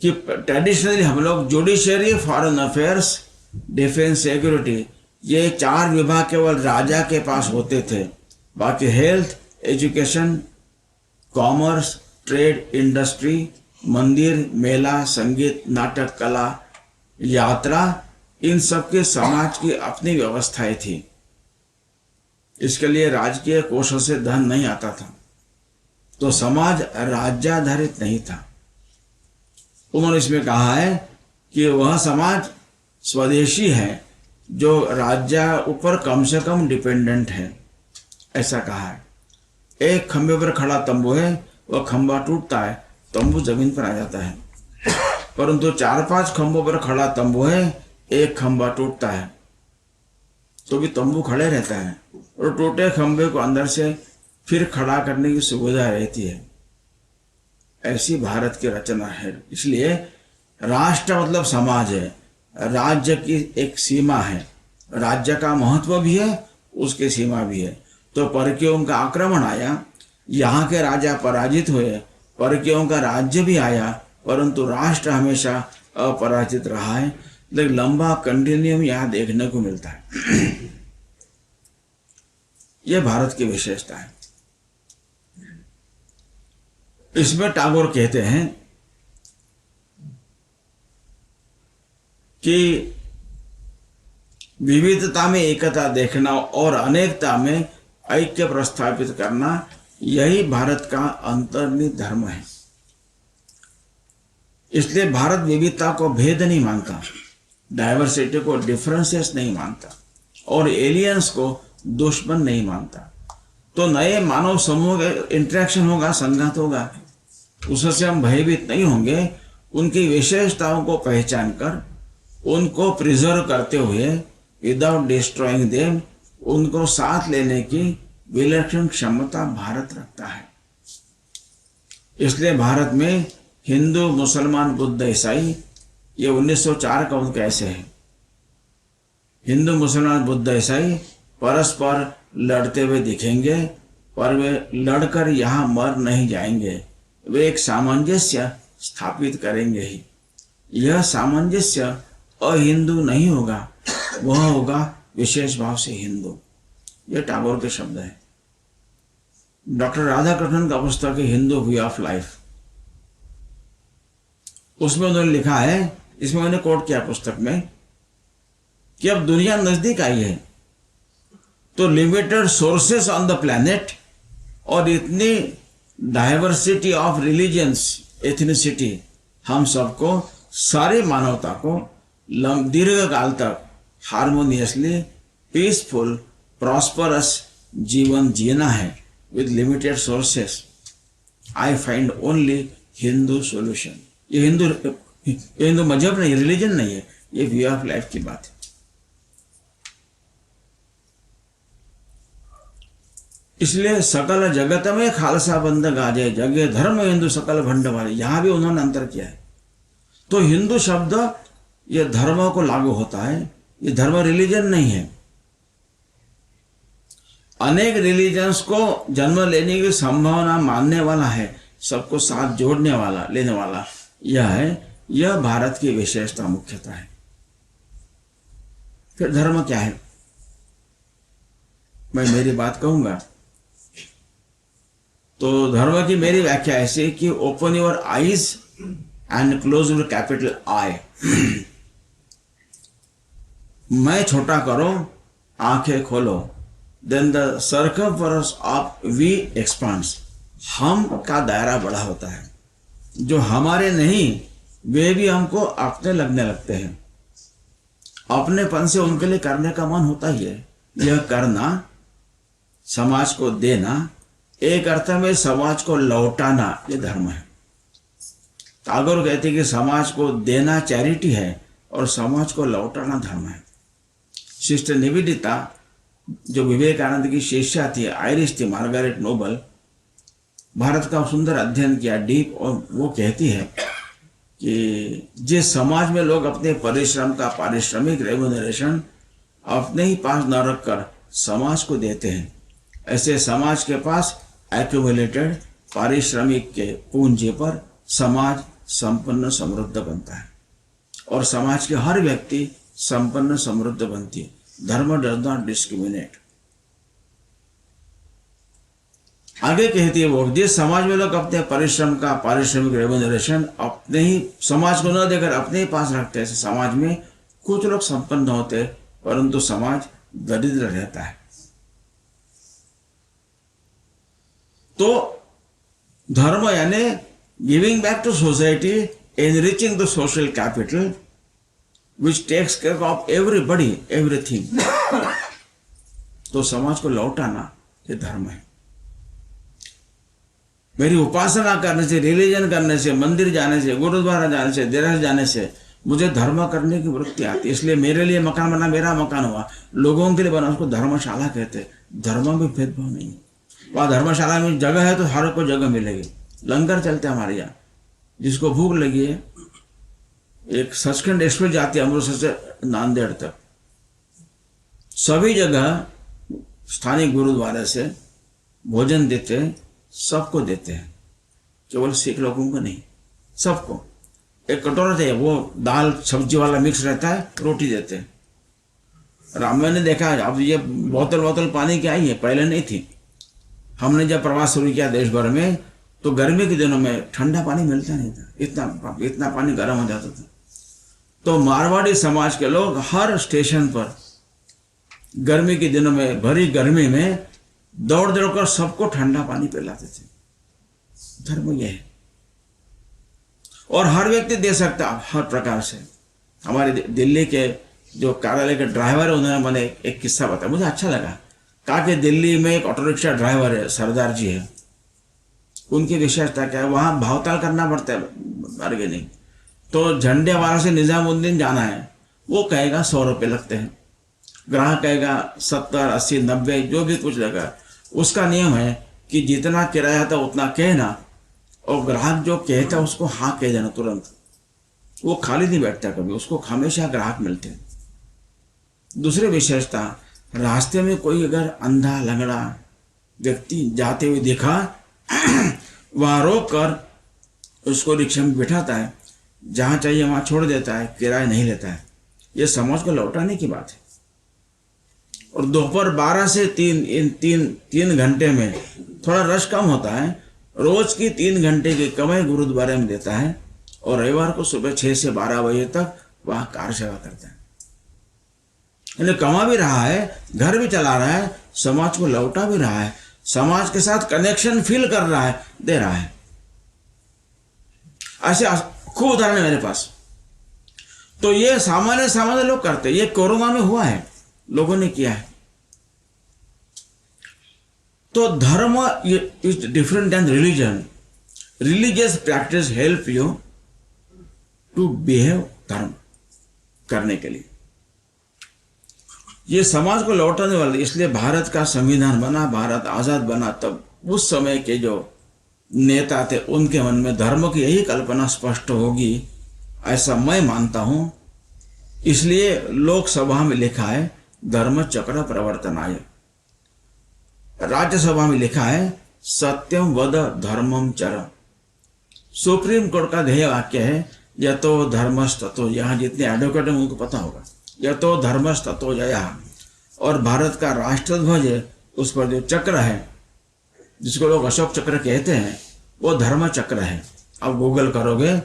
कि ट्रेडिशनली हम लोग judiciary, foreign affairs, defence, security, ये 4 विभाग केवल राजा के पास होते थे। बाकी health, education, commerce, trade, industry, मंदिर, मेला, संगीत, नाटक, कला, यात्रा, इन सब के समाज की अपनी व्यवस्थाएं थी। इसके लिए राजकीय कोषों से धन नहीं आता था, तो समाज राज्याधारित नहीं था। उन्होंने इसमें कहा है कि वह समाज स्वदेशी है जो राज्य ऊपर कम से कम डिपेंडेंट है, ऐसा कहा है। एक खंबे पर खड़ा तंबू है, वह खंबा टूटता है, तंबू जमीन पर आ जाता है, परंतु 4-5 खंबों पर खड़ा तंबू है, एक खंबा टूटता है तो भी तंबू खड़े रहता है और टूटे खंबे को अंदर से फिर खड़ा करने की सुविधा रहती है। ऐसी भारत की रचना है। इसलिए राष्ट्र मतलब समाज है, राज्य की एक सीमा है, राज्य का महत्व भी है, उसकी सीमा भी है। तो परकियों का आक्रमण आया, यहाँ के राजा पराजित हुए, परकियों का राज्य भी आया, परंतु राष्ट्र हमेशा अपराजित रहा है। लेकिन लंबा कंटिन्यूम यहाँ देखने को मिलता है। यह भारत की विशेषता है। इसमें टैगोर कहते हैं कि विविधता में एकता देखना और अनेकता में ऐक्य प्रस्थापित करना, यही भारत का अंतर्निहित धर्म है। इसलिए भारत विविधता को भेद नहीं मानता, डाइवर्सिटी को डिफरेंसेस नहीं मानता और एलियंस को दुश्मन नहीं मानता। तो नए मानव समूह का इंटरेक्शन होगा, संघात होगा, उससे हम भयभीत नहीं होंगे। उनकी विशेषताओं को पहचान कर उनको प्रिजर्व करते हुए विदाउट डिस्ट्रॉइंग देम, उनको साथ लेने की विलक्षण क्षमता भारत रखता है। इसलिए भारत में हिंदू, मुसलमान, बुद्ध, ईसाई, ये 1904 का उनका ऐसे है। हिंदू, मुसलमान, बुद्ध, ईसाई परस्पर लड़ते हुए दिखेंगे, पर वे लड़कर यहाँ मर नहीं जाएंगे, वे एक सामंजस्य स्थापित करेंगे ही। यह सामंजस्य अहिंदू नहीं होगा, वह होगा विशेष भाव से हिंदू। यह टैगोर के शब्द है। डॉक्टर राधाकृष्णन का पुस्तक है हिंदू वे ऑफ लाइफ, उसमें उन्होंने लिखा है, इसमें मैंने कोट किया पुस्तक में, कि अब दुनिया नजदीक आई है तो limited sources on the planet और इतनी डाइवर्सिटी ऑफ रिलीजन्स, एथनिसिटी, हम सबको, सारी मानवता को दीर्घ काल तक हार्मोनियसली पीसफुल प्रॉस्परस जीवन जीना है with limited sources. I find only Hindu solution. ये हिंदू मजहब नहीं, रिलीजन नहीं है, ये वे ऑफ लाइफ की बात है। इसलिए सकल जगत में खालसा बंद गाजे, जगे धर्म हिंदू सकल भंड वाले, यहां भी उन्होंने अंतर किया है। तो हिंदू शब्द ये धर्म को लागू होता है, ये धर्म रिलीजन नहीं है। अनेक रिलीजन्स को जन्म लेने की संभावना मानने वाला है, सबको साथ जोड़ने वाला, लेने वाला यह है। यह भारत की विशेषता मुख्यता है। फिर धर्म क्या है, मैं मेरी बात कहूंगा तो धर्म की मेरी व्याख्या ऐसी कि open your eyes and close your capital I. मैं छोटा करो, आंखें खोलो, then the circumference of we expands. हम का दायरा बड़ा होता है, जो हमारे नहीं वे भी हमको अपने लगने लगते हैं। अपनेपन से उनके लिए करने का मन होता ही है। यह करना, समाज को देना, एक अर्थ में समाज को लौटाना, यह धर्म है। टैगोर कहते हैं कि समाज को देना चैरिटी है और समाज को लौटाना धर्म है। सिस्टर निवेदिता, जो विवेकानंद की शिष्या थी, आयरिश थी, मार्गारेट नोबल, भारत का सुंदर अध्ययन किया डीप, और वो कहती है कि जिस समाज में लोग अपने परिश्रम का पारिश्रमिक रेम्यूनरेशन अपने ही पास न रखकर समाज को देते हैं, ऐसे समाज के पास एक्यूमुलेटेड पारिश्रमिक के पूंजी पर समाज संपन्न समृद्ध बनता है और समाज के हर व्यक्ति संपन्न समृद्ध बनती है। धर्म डज नॉट डिस्क्रिमिनेट। आगे कहती है वो, जिस समाज में लोग अपने परिश्रम का पारिश्रमिक रेम्यूनरेशन अपने ही समाज को न देकर अपने ही पास रखते हैं, समाज में कुछ लोग संपन्न होते परंतु समाज दरिद्र रहता है। तो धर्म यानी giving back to society, enriching the social capital which takes care of everybody everything. तो समाज को लौटाना ये धर्म है। मेरी उपासना करने से, रिलीजन करने से, मंदिर जाने से, गुरुद्वारा जाने से, देरास जाने से मुझे धर्म करने की वृत्ति आती है। इसलिए मेरे लिए मकान बना, मेरा मकान हुआ, लोगों के लिए बना, उसको धर्मशाला कहते। धर्म में भेदभाव नहीं है। वहाँ धर्मशाला में जगह है तो हर को जगह मिलेगी। लंगर चलते हमारे यहाँ, जिसको भूख लगी है, एक सचखंड एक्सप्रेस जाती है अमृतसर से नांदेड़ तक, सभी जगह स्थानीय गुरुद्वारे से भोजन देते, सबको देते हैं, केवल सिख लोगों को नहीं, सबको। एक कटोरा चाहिए, वो दाल सब्जी वाला मिक्स रहता है, रोटी देते हैं। मैंने देखा अब ये बोतल पानी की आई है, पहले नहीं थी। हमने जब प्रवास शुरू किया देश भर में, तो गर्मी के दिनों में ठंडा पानी मिलता नहीं था, इतना पानी गर्म हो जाता था। तो मारवाड़ी समाज के लोग हर स्टेशन पर गर्मी के दिनों में, भरी गर्मी में दौड़ कर सबको ठंडा पानी पिलाते थे। धर्म यह है, और हर व्यक्ति दे सकता हर प्रकार से। हमारे दिल्ली के जो कार्यालय के ड्राइवर है, उन्होंने मैंने एक किस्सा बताया, मुझे अच्छा लगा। कहा कि दिल्ली में एक ऑटो रिक्शा ड्राइवर है, सरदार जी है। उनकी विशेषता क्या है, वहाँ भावताल करना पड़ता है बार्गेनिंग। तो झंडे वाला से निजामुद्दीन जाना है, वो कहेगा 100 रुपये लगते हैं, ग्राहक कहेगा 70, 80, 90 जो भी कुछ लगा। उसका नियम है कि जितना किराया था उतना कहना, और ग्राहक जो कहता उसको हाँ कह देना तुरंत। वो खाली नहीं बैठता कभी, उसको हमेशा ग्राहक मिलते हैं। दूसरी विशेषता, रास्ते में कोई अगर अंधा लंगड़ा व्यक्ति जाते हुए दिखा, वहाँ रोक कर उसको रिक्शा में बिठाता है, जहाँ चाहिए वहाँ छोड़ देता है, किराया नहीं लेता है। ये समाज को लौटाने की बात है। और दोपहर 12 से 3 घंटे में थोड़ा रश कम होता है। रोज की 3 घंटे की कमाई गुरुद्वारे में देता है, और रविवार को सुबह 6 से 12 बजे तक वहाँ कार सेवा करता है। यानी कमा भी रहा है, घर भी चला रहा है, समाज को लौटा भी रहा है, समाज के साथ कनेक्शन फील कर रहा है, दे रहा है। ऐसे खूब उदाहरण है मेरे पास। तो ये सामान्य लोग करते, ये कोरोना में हुआ है, लोगों ने किया है। तो dharma is different than religion. Religious practice help you to behave dharma करने के लिए। ये समाज को लौटाने वाले, इसलिए भारत का संविधान बना, भारत आजाद बना, तब उस समय के जो नेता थे उनके मन में धर्म की यही कल्पना स्पष्ट होगी, ऐसा मैं मानता हूं। इसलिए लोकसभा में लिखा है धर्म चक्र प्रवर्तनाय, राज्यसभा में लिखा है सत्यम वद धर्मम चर। सुप्रीम कोर्ट का ध्येय वाक्य है यतो धर्मस्ततो। यहाँ जितने एडवोकेट हैं उनको पता होगा, यतो धर्मस्ततो जया। और भारत का राष्ट्रध्वज है, उस पर जो चक्र है, जिसको लोग अशोक चक्र कहते हैं, वो धर्म चक्र है। अब गूगल करोगे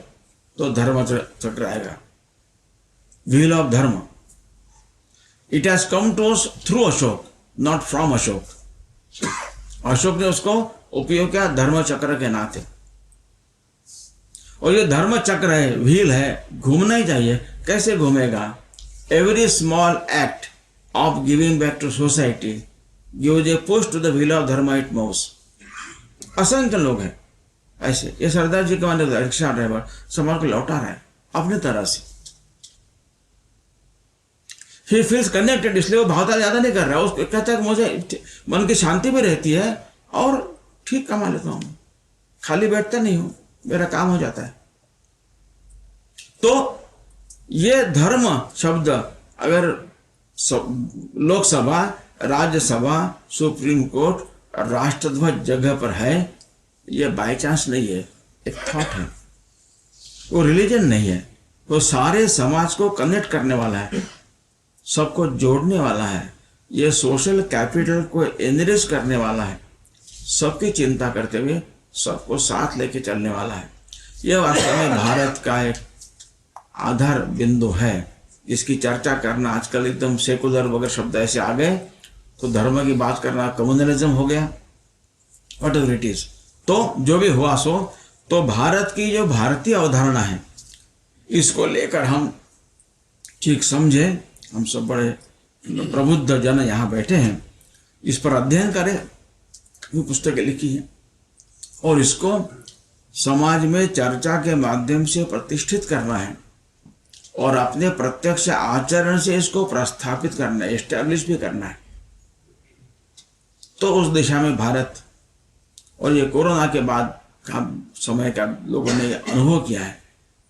तो धर्म चक्र आएगा, wheel of dharma. It has come to us through Ashoka, not from Ashoka. Ashoka ने उसको उपयोग किया धर्म चक्र के नाते। और ये धर्म चक्र है, व्हील है, घूमना ही चाहिए। कैसे घूमेगा? Every small act of giving back to society gives a push to the wheel of dharma, it moves. असंख्य लोग हैं ऐसे। ये सरदार जी का माने रिक्शा ड्राइवर समाज को लौटा रहा है अपने तरह से। ही फील्स कनेक्टेड, इसलिए वो भावताल ज्यादा नहीं कर रहा है। उसको कहता है कि मुझे मन की शांति भी रहती है और ठीक कमा लेता हूं, खाली बैठता नहीं हूं, मेरा काम हो जाता है। तो ये धर्म शब्द अगर लोकसभा, राज्यसभा, सुप्रीम कोर्ट, राष्ट्रध्वज जगह पर है, ये बाय चांस नहीं है, एक थॉट है। वो रिलीजन नहीं है, वो सारे समाज को कनेक्ट करने वाला है, सबको जोड़ने वाला है। ये सोशल कैपिटल को एनरिच करने वाला है, सबकी चिंता करते हुए सबको साथ लेके चलने वाला है। यह वास्तव में भारत का एक आधार बिंदु है। इसकी चर्चा करना आजकल एकदम सेकुलर वगैरह शब्द ऐसे आ गए, तो धर्म की बात करना कम्युनलिज्म हो गया। What ever it is. तो जो भी हुआ सो, तो भारत की जो भारतीय अवधारणा है इसको लेकर हम ठीक समझे, हम सब बड़े प्रबुद्ध जन यहाँ बैठे हैं, इस पर अध्ययन करें, वो पुस्तकें लिखी हैं और इसको समाज में चर्चा के माध्यम से प्रतिष्ठित करना है और अपने प्रत्यक्ष आचरण से इसको प्रस्थापित करना है, एस्टैब्लिश भी करना है। तो उस दिशा में भारत, और ये कोरोना के बाद का समय का लोगों ने अनुभव किया है,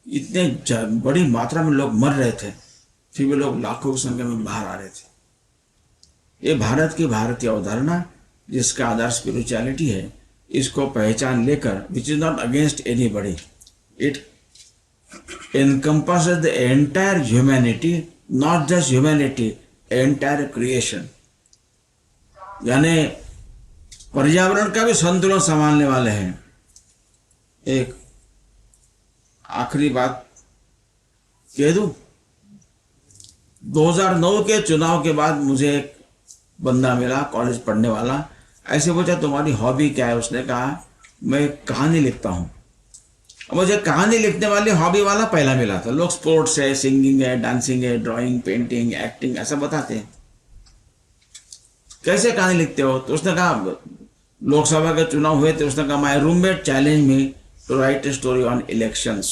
इतने बड़ी मात्रा में लोग मर रहे थे, फिर भी लोग लाखों की संख्या में बाहर आ रहे थे। ये भारत की भारतीय अवधारणा जिसका आधार स्पिरिचुअलिटी है, इसको पहचान लेकर, which is not against anybody, it encompasses the entire humanity, not just humanity, entire creation। यानी पर्यावरण का भी संतुलन संभालने वाले हैं। एक आखिरी बात कह दूं, 2009 के चुनाव के बाद मुझे एक बंदा मिला, कॉलेज पढ़ने वाला, ऐसे पूछा तुम्हारी हॉबी क्या है? उसने कहा मैं कहानी लिखता हूँ। मुझे कहानी लिखने वाली हॉबी वाला पहला मिला था। लोग स्पोर्ट्स है, सिंगिंग है, डांसिंग है, ड्राइंग, पेंटिंग, एक्टिंग ऐसा बताते हैं। कैसे कहानी लिखते हो? तो उसने कहा लोकसभा के चुनाव हुए थे, उसने कहा my roommate challenge me to write a story on elections.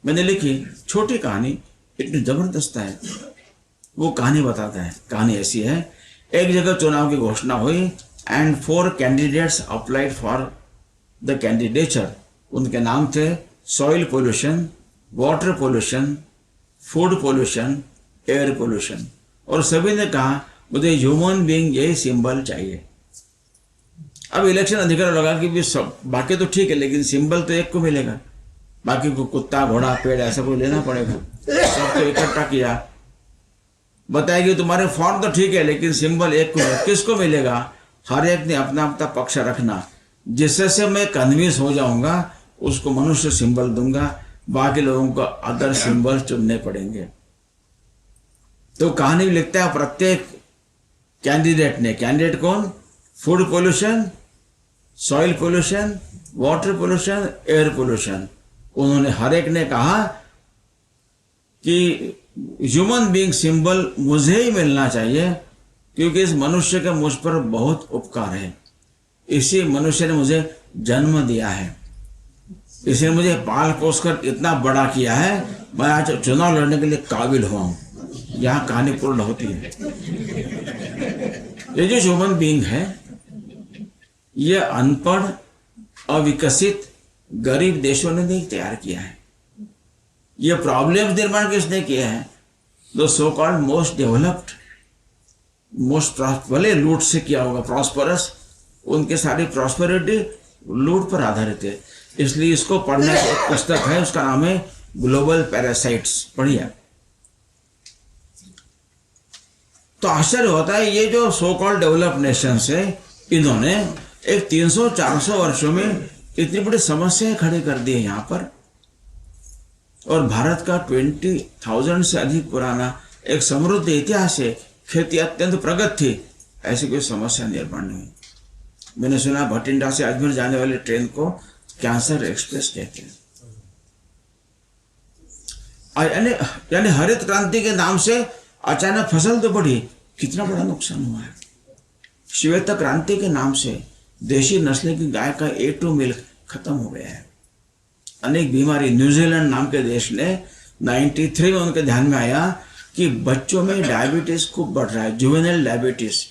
मैंने लिखी छोटी कहानी, इतनी जबरदस्त है। वो कहानी बताता है। कहानी ऐसी है, एक जगह चुनाव की घोषणा हुई and 4 candidates applied for the candidature. उनके नाम थे soil pollution, water pollution, food pollution, air pollution, और सभी ने कहा मुझे ह्यूमन बीइंग यही सिंबल चाहिए। अब इलेक्शन अधिकारी लगा कि भी सब बाकी तो ठीक है, लेकिन सिंबल तो एक को मिलेगा, बाकी को कुत्ता, घोड़ा, पेड़ ऐसा कोई लेना पड़ेगा। सब तो इकट्ठा किया, बताया कि तुम्हारे फॉर्म तो ठीक है लेकिन सिंबल एक को, किसको मिलेगा? हर एक ने अपना अपना पक्ष रखना, जिससे मैं कन्विंस हो जाऊंगा उसको मनुष्य सिंबल दूंगा, बाकी लोगों को अदर सिंबल चुनने पड़ेंगे। तो कहानी में लिखता है प्रत्येक कैंडिडेट ने, कैंडिडेट कौन? Food pollution, soil pollution, water pollution, air pollution. उन्होंने हर एक ने कहा कि ह्यूमन बीइंग सिंबल मुझे ही मिलना चाहिए, क्योंकि इस मनुष्य के मुझ पर बहुत उपकार है। इसी मनुष्य ने मुझे जन्म दिया है, इसने मुझे पाल पोस कर इतना बड़ा किया है, मैं आज चुनाव लड़ने के लिए काबिल हुआ हूं। यहाँ कहानी पूर्ण होती है। ये जो ह्यूमन बीइंग है, ये अनपढ़, अविकसित, गरीब देशों ने नहीं तैयार किया है। ये प्रॉब्लम निर्माण किसने किया है? The so called most developed, most भले लूट से किया होगा, प्रॉस्परस, उनके सारी प्रॉस्पेरिटी लूट पर आधारित है। इसलिए इसको पढ़ने की एक पुस्तक है, उसका नाम है ग्लोबल पैरासाइट्स, पढ़िए। तो आश्चर्य होता है, ये जो सो कॉल्ड डेवलप्ड नेशंस है, इन्होंने एक 300-400 वर्षों में इतनी बड़ी समस्याएं खड़ी कर दी है यहाँ पर। और भारत का 20,000 से अधिक पुराना एक समृद्ध इतिहास है, खेती अत्यंत प्रगत थी, ऐसी कोई समस्या निर्माण नहीं। मैंने सुना भटिंडा से अजमेर जाने वाली ट्रेन को कैंसर एक्सप्रेस कहते हैं। यानी हरित क्रांति के नाम से अचानक फसल तो बढ़ी, कितना बड़ा नुकसान हुआ है। श्वेत क्रांति के नाम से देशी नस्ल की गाय का A2 मिल्क खत्म हो गया है। अनेक बीमारी, न्यूजीलैंड नाम के देश ने 93 में उनके ध्यान में आया कि बच्चों में डायबिटीज खूब बढ़ रहा है, जुवेनाइल डायबिटीज।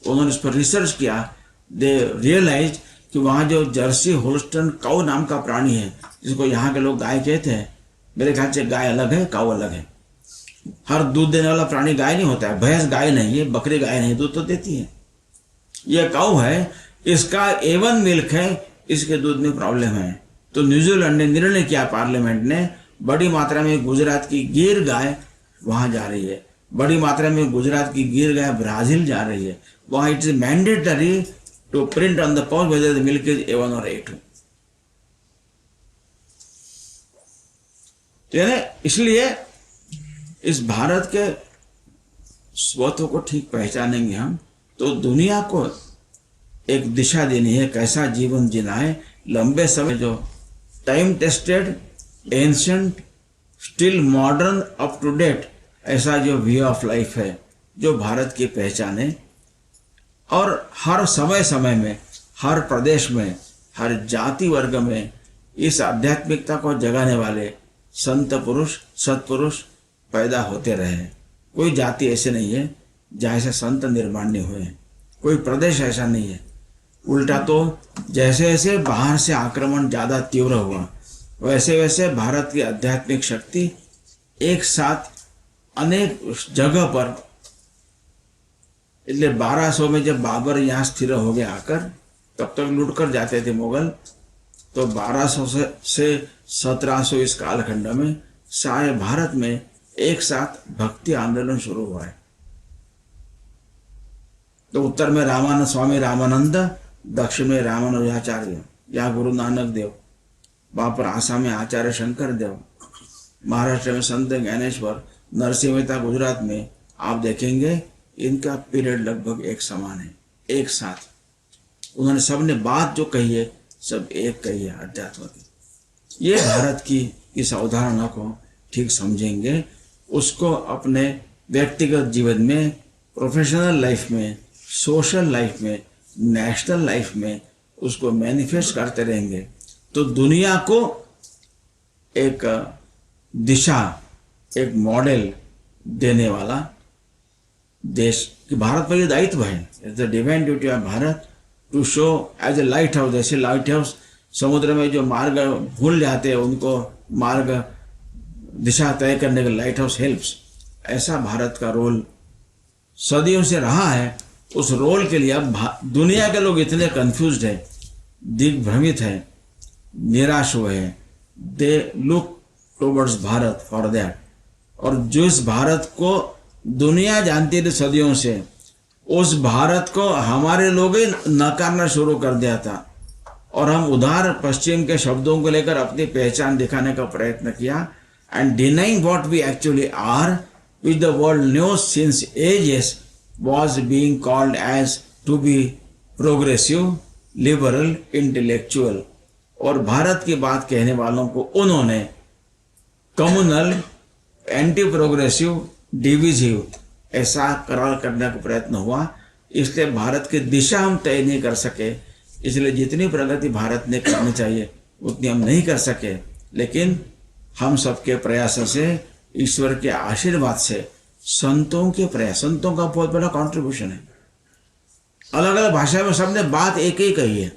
उन्होंने इस पर रिसर्च किया, दे रियलाइज कि वहाँ जो जर्सी होल्स्टन काऊ नाम का प्राणी है, जिसको यहाँ के लोग गाय कहते हैं, मेरे ख्याल से गाय अलग है, काऊ अलग है। हर दूध देने वाला प्राणी गाय नहीं होता है, भैंस गाय नहीं है, बकरी गाय नहीं, दूध तो देती है। यह काऊ है, इसका A1 मिल्क है, इसके दूध में प्रॉब्लम है। तो न्यूजीलैंड ने निर्णय किया, पार्लियामेंट ने, बड़ी मात्रा में गुजरात की गिर गाय वहां जा रही है, बड़ी मात्रा में गुजरात की गिर गाय ब्राजील जा रही है, वहां it is mandatory to print on the pouch whether the milk is A1 और A2। इसलिए इस भारत के स्वत्व को ठीक पहचानेंगे हम, तो दुनिया को एक दिशा देनी है, कैसा जीवन जीना है लंबे समय, जो time tested, ancient, still modern, up to date, ऐसा जो वे ऑफ लाइफ है जो भारत की पहचान है। और हर समय समय में, हर प्रदेश में, हर जाति वर्ग में इस आध्यात्मिकता को जगाने वाले संत पुरुष, सत्पुरुष पैदा होते रहे। कोई जाति ऐसे नहीं है जहाँ से संत निर्माण नहीं हुए, कोई प्रदेश ऐसा नहीं है। उल्टा तो जैसे जैसे बाहर से आक्रमण ज़्यादा तीव्र हुआ, वैसे वैसे भारत की आध्यात्मिक शक्ति एक साथ अनेक जगह पर, इसलिए 1200 में जब बाबर यहाँ स्थिर हो गए आकर, तब तक लूट कर जाते थे मुगल, तो 1200 से 1700 इस कालखंड में सारे भारत में एक साथ भक्ति आंदोलन शुरू हुआ है। तो उत्तर में रामानंद, स्वामी रामानंद, दक्षिण में रामानुजाचार्य या गुरु नानक देव, वहाँ पर आसाम में आचार्य शंकर देव, महाराष्ट्र में संत ज्ञानेश्वर, नरसिंह मेहता गुजरात में, आप देखेंगे इनका पीरियड लगभग एक समान है, एक साथ। उन्होंने सबने बात जो कही है सब एक कही है, अध्यात्म की। ये भारत की इस अवधारणा को ठीक समझेंगे, उसको अपने व्यक्तिगत जीवन में, प्रोफेशनल लाइफ में, सोशल लाइफ में, नेशनल लाइफ में उसको मैनिफेस्ट करते रहेंगे, तो दुनिया को एक दिशा, एक मॉडल देने वाला देश कि भारत पर ये दायित्व है। It's the divine duty of Bharat to show as a light house. जैसे लाइट हाउस समुद्र में जो मार्ग भूल जाते हैं उनको मार्ग दिशा तय करने के लाइट हाउस हेल्प्स, ऐसा भारत का रोल सदियों से रहा है। उस रोल के लिए अब दुनिया के लोग इतने कंफ्यूज्ड है, दिग्भ्रमित है, निराश हुए हैं। They look towards Bharat for that. और जो इस भारत को दुनिया जानती थी सदियों से, उस भारत को हमारे लोग ही नकारना शुरू कर दिया था, और हम उधार पश्चिम के शब्दों को लेकर अपनी पहचान दिखाने का प्रयत्न किया, and denying what we actually are, which the world knows since ages, was being called as to be progressive, liberal, intellectual। और भारत की बात कहने वालों को उन्होंने कम्युनल, एंटी प्रोग्रेसिव, डिविजिव ऐसा करार करने का प्रयत्न हुआ। इसलिए भारत की दिशा हम तय नहीं कर सके, इसलिए जितनी प्रगति भारत ने करनी चाहिए उतनी हम नहीं कर सके। लेकिन हम सबके प्रयासों से, ईश्वर के आशीर्वाद से, संतों के प्रयास, संतों का बहुत बड़ा कंट्रीब्यूशन है। अलग अलग भाषा में सबने बात एक ही कही है।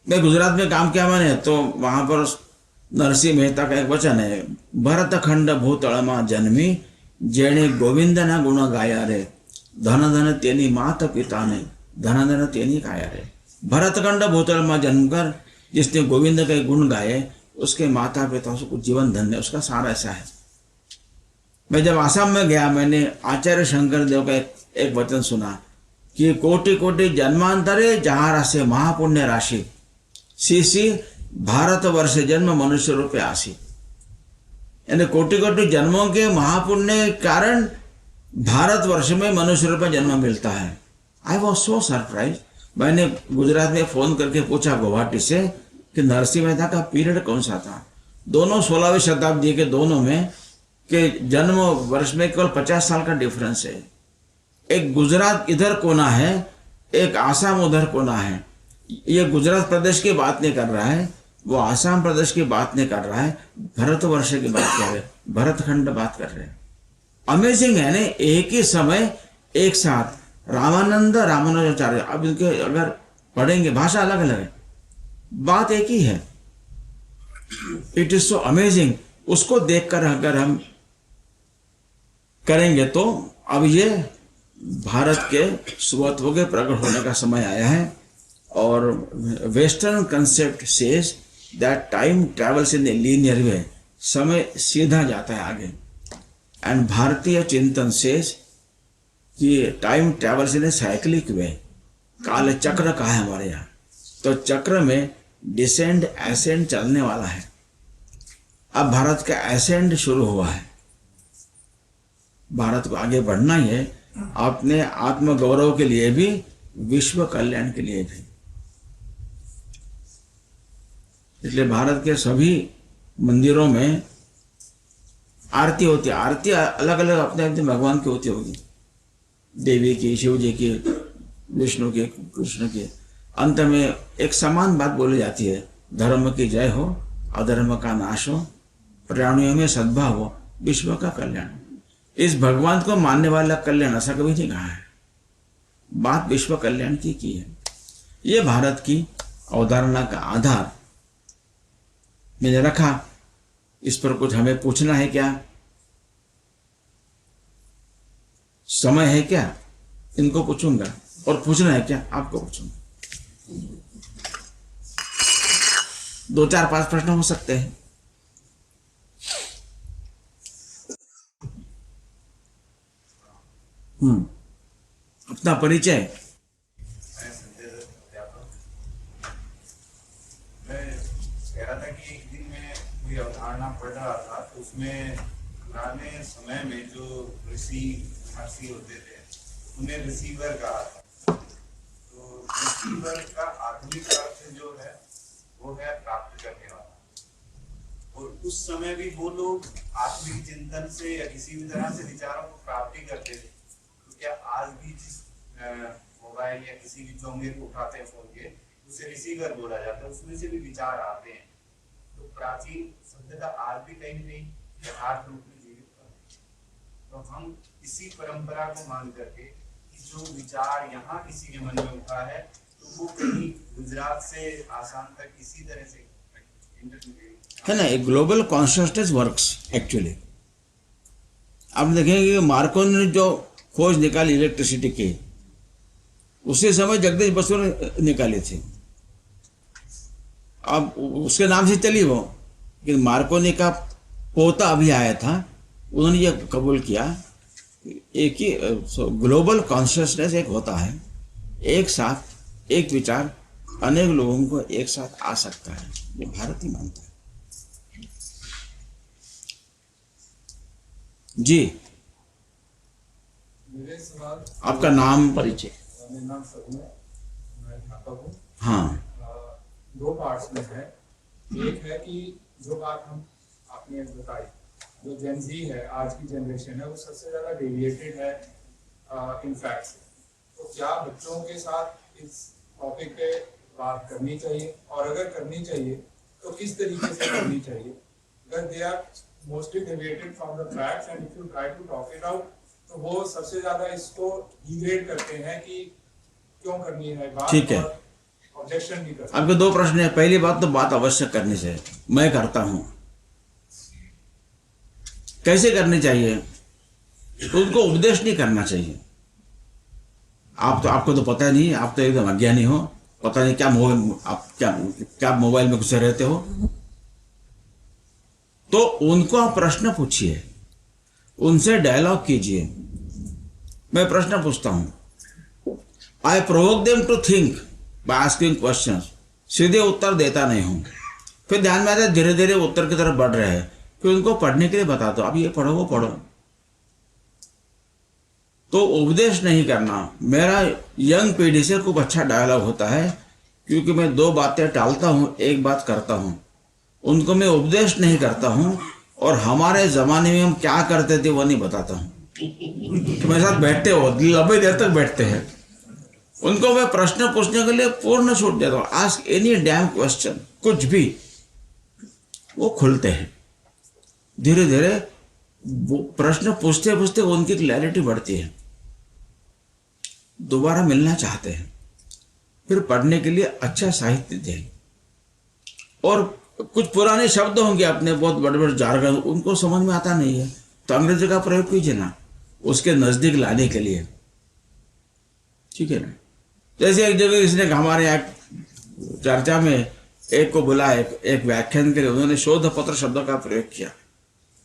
मैं गुजरात में काम किया मैंने, तो वहां पर नरसिंह मेहता का एक वचन है, भरत खंड भूतलमा जन्मी, जेणे गोविंदना गुण गाया रे, धन धन तेनी माता पिता ने, धन धन तेनी गाया रे। भरत खंड भूतलमा जन्मकर जिसने गोविंद के गुण गाए, उसके माता पिता उसको जीवन धन्य, उसका सारा ऐसा है। मैं जब आसाम में गया, मैंने आचार्य शंकर देव का एक वचन सुना कि कोटि कोटि जन्मांतरे जहारा से महापुण्य राशि, शीशी भारत वर्ष जन्म मनुष्य रूपे आसी। यानी कोटि कोटि जन्मों के महापुण्य के कारण भारत वर्ष में मनुष्य रूपे जन्म मिलता है। I was so surprise. मैंने गुजरात में फोन करके पूछा गुवाहाटी से कि नरसिंह मेहता का पीरियड कौन सा था। दोनों 16वीं शताब्दी के दोनों में के जन्म वर्ष में केवल 50 साल का डिफरेंस है। एक गुजरात इधर कोना है, एक आसाम उधर कोना है। ये गुजरात प्रदेश की बात नहीं कर रहा है, वो आसाम प्रदेश की बात नहीं कर रहा है, भरत वर्ष की बात कर रहे, भरत खंड बात कर रहे हैं। अमेजिंग है ना, एक ही समय एक साथ रामानंद, रामानुजाचार्य। अब इनके अगर पढ़ेंगे, भाषा अलग अलग है, बात एक ही है। It is so amazing. उसको देखकर अगर हम करेंगे तो अब ये भारत के स्वत्व के प्रकट होने का समय आया है। और western concept says that time travels in a linear वे, समय सीधा जाता है आगे। एंड भारतीय चिंतन सेज कि time travels in a cyclic way, काल चक्र का है हमारे यहाँ। तो चक्र में डिसेंड एसेंड चलने वाला है। अब भारत का एसेंड शुरू हुआ है, भारत को आगे बढ़ना ही है, अपने आत्मगौरव के लिए भी, विश्व कल्याण के लिए भी। इसलिए भारत के सभी मंदिरों में आरती होती है। आरती अलग अलग अपने अपने भगवान की होती होगी, देवी की, शिव जी की, विष्णु की, कृष्ण की। अंत में एक समान बात बोली जाती है, धर्म की जय हो, अधर्म का नाश हो, प्राणियों में सद्भाव हो, विश्व का कल्याण। इस भगवान को मानने वाला कल्याण ऐसा कभी नहीं कहा है, बात विश्व कल्याण की है। ये भारत की अवधारणा का आधार मैंने रखा। इस पर कुछ हमें पूछना है क्या, समय है क्या, इनको पूछूंगा। और पूछना है क्या, आपको पूछूंगा। 2 4 5 प्रश्न हो सकते हैं। अपना परिचय। मैं कह रहा था कि एक दिन मैं कोई अवधारणा पढ़ रहा था, तो उसमें पुराने समय में जो ऋषि महर्षि होते थे उन्हें रिसीवर कहा था। तो रिसीवर का आधुनिक अर्थ जो है वो है प्राप्त करने वाला। और उस समय भी वो लोग आत्मिक चिंतन से या किसी भी तरह से विचारों को प्राप्ति करते थे। तो क्या आज भी जिस मोबाइल या किसी भी चोंगे को उठाते हैं फोन के, उसे रिसीवर बोला जाता है, उसमें से भी विचार आते हैं। तो प्राचीन सभ्यता आज भी कहीं नहीं यथार्थ रूप में जीवित है। तो हम इसी परंपरा को मान करके कि जो विचार यहाँ किसी के मन में उठा है, तो वो कहीं गुजरात से आसाम तक इसी तरह से है ना। एक ग्लोबल कॉन्शियसनेस वर्क्स एक्चुअली। आप देखेंगे कि मार्कोनी ने जो खोज निकाली इलेक्ट्रिसिटी की, उसी समय जगदीश बसु ने निकाली थी। अब उसके नाम से चली वो, लेकिन मार्कोनी का पोता अभी आया था, उन्होंने ये कबूल किया एक ही ग्लोबल कॉन्शियसनेस एक होता है, एक साथ एक विचार अनेक लोगों को एक साथ आ सकता है। ये भारत ही मानता है। जी, मेरे सवाल, आपका नाम, परिचय। मेरा नाम सगुन है, मैं ढाका हूँ। हाँ, 2 पार्ट्स में है। एक है कि जो बात हम आपने बताई, जो जेन जी है, आज की जनरेशन है, वो सबसे ज्यादा डेविएटेड है इन फैक्ट से। तो क्या बच्चों के साथ इस टॉपिक पे बात करनी चाहिए, और अगर करनी चाहिए तो किस तरीके से करनी चाहिए? अगर they are mostly deviated from the facts and if you try to talk it out, तो वो सबसे ज्यादा इसको डिग्रेड करते हैं कि क्यों करनी है बात। ठीक है। ऑब्जेक्शन भी करते हैं। आपके 2 प्रश्न है। पहली बात तो बात अवश्य करनी चाहिए, मैं करता हूं। कैसे करनी चाहिए? तो उनको उपदेश नहीं करना चाहिए। आपको तो पता नहीं, आप तो एकदम अज्ञानी हो, पता नहीं क्या क्या मोबाइल में घुसे रहते हो। तो उनको आप प्रश्न पूछिए, उनसे डायलॉग कीजिए। मैं प्रश्न पूछता हूं, I provoke them to think by asking questions. सीधे उत्तर देता नहीं हूं, फिर ध्यान में आता है धीरे धीरे उत्तर की तरफ बढ़ रहे हैं, फिर उनको पढ़ने के लिए बता दो, अब ये पढ़ो वो पढ़ो। तो उपदेश नहीं करना। मेरा यंग पीढ़ी से खूब अच्छा डायलॉग होता है, क्योंकि मैं 2 बातें टालता हूं, एक बात करता हूं। उनको मैं उपदेश नहीं करता हूं, और हमारे जमाने में हम क्या करते थे वो नहीं बताता हूं। तो मेरे साथ बैठते हो, लंबी देर तक बैठते हैं, उनको मैं प्रश्न पूछने के लिए पूर्ण छूट देता हूं। आस्क एनी डैम क्वेश्चन, कुछ भी, वो खुलते हैं धीरे धीरे। प्रश्न पूछते पूछते उनकी क्लैरिटी बढ़ती है, दोबारा मिलना चाहते हैं, फिर पढ़ने के लिए अच्छा साहित्य दें। और कुछ पुराने शब्द होंगे अपने, बहुत बड़े बड़े जार्गन, उनको समझ में आता नहीं है, तो अंग्रेजी का प्रयोग कीजिए ना, उसके नजदीक लाने के लिए। ठीक है ना। जैसे एक जगह इसने हमारे यहाँ चर्चा में एक को बुलाया, एक व्याख्यान के लिए, उन्होंने शोध पत्र शब्द का प्रयोग किया।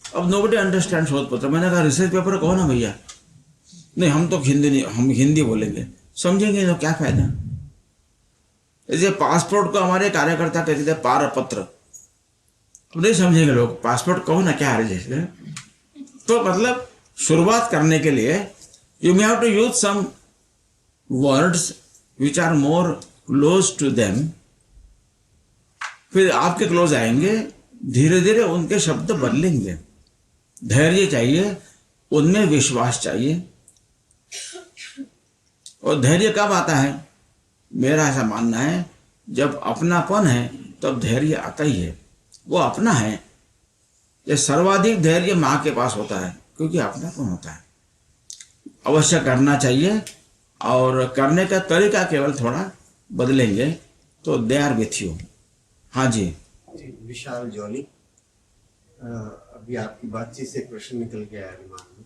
अब नोबडी अंडरस्टैंड शोध पत्र। मैंने कहा रिसर्च पेपर कहो ना भैया। नहीं, हम तो हिंदी नहीं, हम हिंदी बोलेंगे, समझेंगे तो क्या फायदा। जैसे पासपोर्ट को हमारे कार्यकर्ता कहते थे पारपत्र, नहीं समझेंगे लोग, पासपोर्ट कहो ना, क्या है जैसे। तो मतलब शुरुआत करने के लिए You may have to use some words which are more close to them. फिर आपके क्लोज आएंगे, धीरे धीरे उनके शब्द बदलेंगे। धैर्य चाहिए, उनमें विश्वास चाहिए। और धैर्य कब आता है? मेरा ऐसा मानना है, जब अपनापन है तब धैर्य आता ही है। वो अपना है। ये सर्वाधिक धैर्य माँ के पास होता है, क्योंकि अपनापन होता है। अवश्य करना चाहिए, और करने का तरीका केवल थोड़ा बदलेंगे तो दे आर विथ यू। हाँ जी। विशाल जॉली, अभी आपकी बातचीत से प्रश्न निकल के आया दिमाग में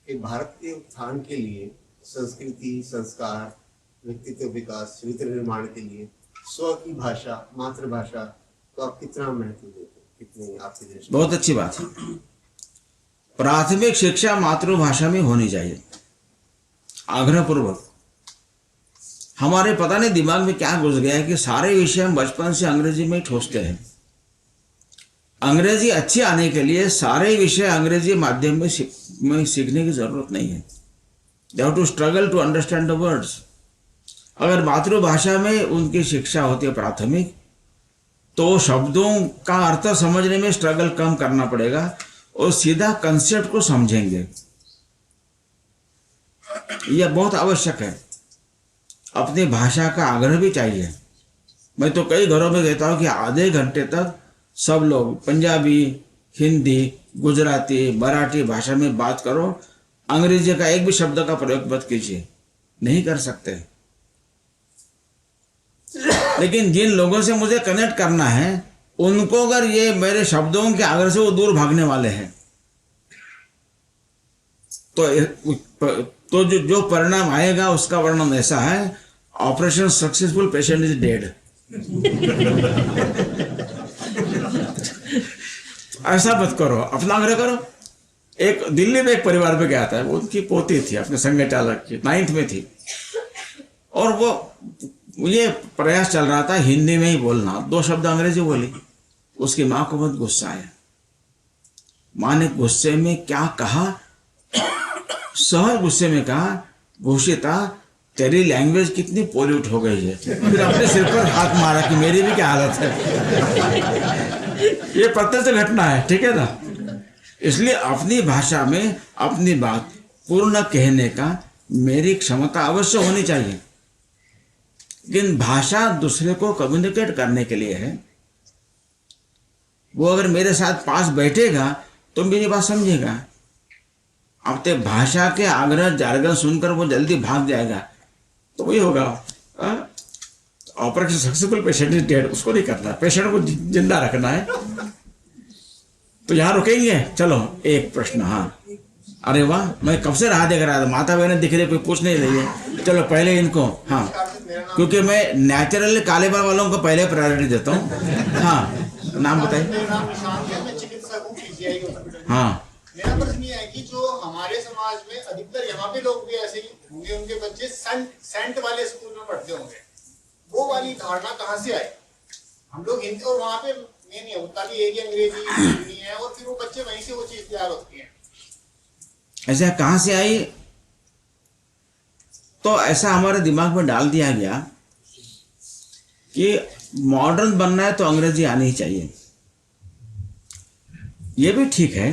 कि भारत के उत्थान के लिए, संस्कृति, संस्कार, व्यक्तित्व विकास, चरित्र निर्माण के लिए स्व की भाषा, मातृभाषा तो आप कितना महत्व देते हैं? कितनी आपकी दृष्टि? बहुत अच्छी बात है। प्राथमिक शिक्षा मातृभाषा में होनी चाहिए, आग्रह पूर्वक। हमारे पता नहीं दिमाग में क्या घुस गया है कि सारे विषय हम बचपन से अंग्रेजी में ठोसते हैं। अंग्रेजी अच्छी आने के लिए सारे विषय अंग्रेजी माध्यम में सीखने की जरूरत नहीं है। They have to struggle to understand the words. अगर मातृभाषा में उनकी शिक्षा होती है प्राथमिक, तो शब्दों का अर्थ समझने में स्ट्रगल कम करना पड़ेगा और सीधा कंसेप्ट को समझेंगे। यह बहुत आवश्यक है। अपनी भाषा का आग्रह भी चाहिए। मैं तो कई घरों में कहता हूँ कि आधे घंटे तक सब लोग पंजाबी, हिंदी, गुजराती, मराठी भाषा में बात करो, अंग्रेजी का एक भी शब्द का प्रयोग मत कीजिए। नहीं कर सकते। लेकिन जिन लोगों से मुझे कनेक्ट करना है, उनको अगर ये मेरे शब्दों के आग्रह से वो दूर भागने वाले हैं, तो जो परिणाम आएगा उसका वर्णन ऐसा है, operation successful, patient is dead. ऐसा मत करो, अपना आग्रह करो। एक दिल्ली में एक परिवार पे गया था, उनकी पोती थी, अपने संघ चालक की 9th में थी, और वो ये प्रयास चल रहा था हिंदी में ही बोलना, 2 शब्द अंग्रेजी बोली। उसकी माँ को बहुत गुस्सा आया। माँ ने गुस्से में क्या कहा, सहज गुस्से में कहा, भूषिता तेरी लैंग्वेज कितनी पोल्यूट हो गई है। फिर अपने सिर पर हाथ मारा कि मेरी भी क्या हालत है। ये प्रत्यक्ष घटना है, ठीक है ना। इसलिए अपनी भाषा में अपनी बात पूर्ण कहने का मेरी क्षमता अवश्य होनी चाहिए। लेकिन भाषा दूसरे को कम्युनिकेट करने के लिए है। वो अगर मेरे साथ पास बैठेगा तो मेरी बात समझेगा। अपने भाषा के आग्रह जार्गन सुनकर वो जल्दी भाग जाएगा तो वही होगा, operation successful, patient is dead. उसको नहीं करना, पेशेंट को जिंदा रखना है। तो यहाँ रुकेंगे। चलो एक प्रश्न। हाँ, अरे वाह, मैं कब से राह देख रहा था, माता बहन दिख रही, कोई पूछ नहीं रही है। चलो पहले इनको, हाँ, क्योंकि मैं नेचुरल काले बाल वालों को पहले प्रायोरिटी देता हूँ। हाँ, नाम बताइए। हाँ, मेरा प्रश्न ये है कि जो हमारे समाज में अधिकतर यहाँ पे लोग भी ऐसे ही होंगे, उनके बच्चे सेंट वाले स्कूल में पढ़ते होंगे, वो वाली धारणा कहाँ से आई? हम लोग हिंदी, और वहाँ पे मेन ये होता भी एक ही अंग्रेजी हिंदी है, और फिर वो बच्चे वहीं से वो चीज तैयार होती है। ऐसा कहाँ से आई? तो ऐसा हमारे दिमाग में डाल दिया गया कि मॉडर्न बनना है तो अंग्रेजी आनी ही चाहिए। ये भी ठीक है,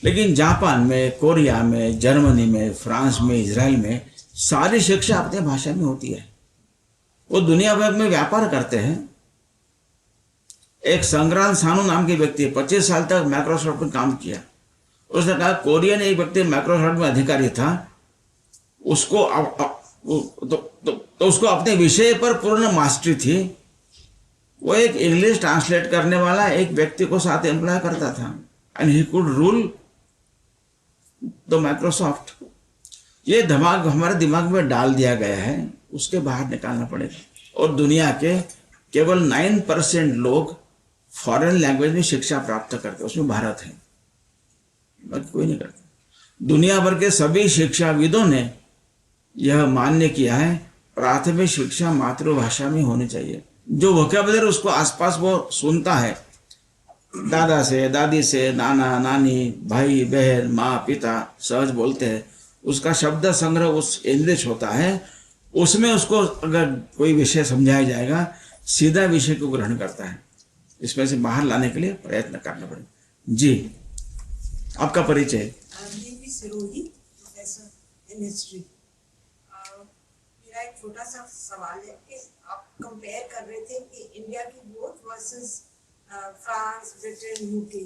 लेकिन जापान में, कोरिया में, जर्मनी में, फ्रांस में, इजराइल में सारी शिक्षा अपने भाषा में होती है। वो दुनिया भर में व्यापार करते हैं। एक संग्राम सानू नाम के व्यक्ति 25 साल तक माइक्रोसॉफ्ट में काम किया। उसने कहा कोरियन एक व्यक्ति माइक्रोसॉफ्ट में अधिकारी था, उसको तो उसको अपने विषय पर पूर्ण मास्टरी थी। वो एक इंग्लिश ट्रांसलेट करने वाला एक व्यक्ति को साथ एम्प्लॉय करता था, and he could rule the Microsoft. ये दिमाग हमारे दिमाग में डाल दिया गया है, उसके बाहर निकालना पड़ेगा। और दुनिया के केवल 9% लोग फॉरेन लैंग्वेज में शिक्षा प्राप्त करते, उसमें भारत है, बाकी कोई नहीं करता। दुनिया भर के सभी शिक्षाविदों ने यह मान्य किया है प्राथमिक शिक्षा मातृभाषा में होनी चाहिए। जो वोकैबुलरी उसको आसपास वो सुनता है, दादा से, दादी से, नाना नानी, भाई बहन, माँ पिता सहज बोलते हैं, उसका शब्द संग्रह उस इंग्लिश होता है, उसमें उसको अगर कोई विषय समझाया जाएगा सीधा विषय को ग्रहण करता है। इसमें से बाहर लाने के लिए प्रयत्न करना पड़ेगा। जी, आपका परिचय? देवी सिरोही, प्रोफेसर इन हिस्ट्री। मेरा एक छोटा सा सवाल है कि आप कंपेयर कर रहे थे कि इंडिया की growth versus France, Britain, UK.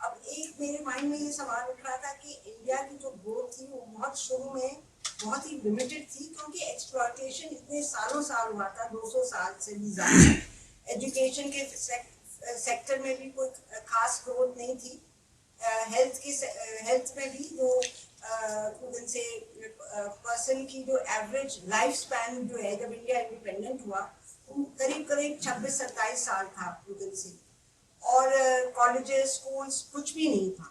अब एक मेरे माइंड में ये सवाल उठ रहा था कि इंडिया की जो ग्रोथ थी वो बहुत शुरू में बहुत ही लिमिटेड थी, क्योंकि एक्सप्लॉयटेशन इतने सालों साल हुआ था, 200 साल से भी ज़्यादा। एजुकेशन के सेक्टर में भी कोई खास ग्रोथ नहीं थी। हेल्थ में भी जो से पर्सन की जो एवरेज लाइफ स्पैन जो है, जब इंडिया इंडिपेंडेंट हुआ करीब करीब 26-27 साल था से। और कॉलेजेस, स्कूल्स कुछ भी नहीं था।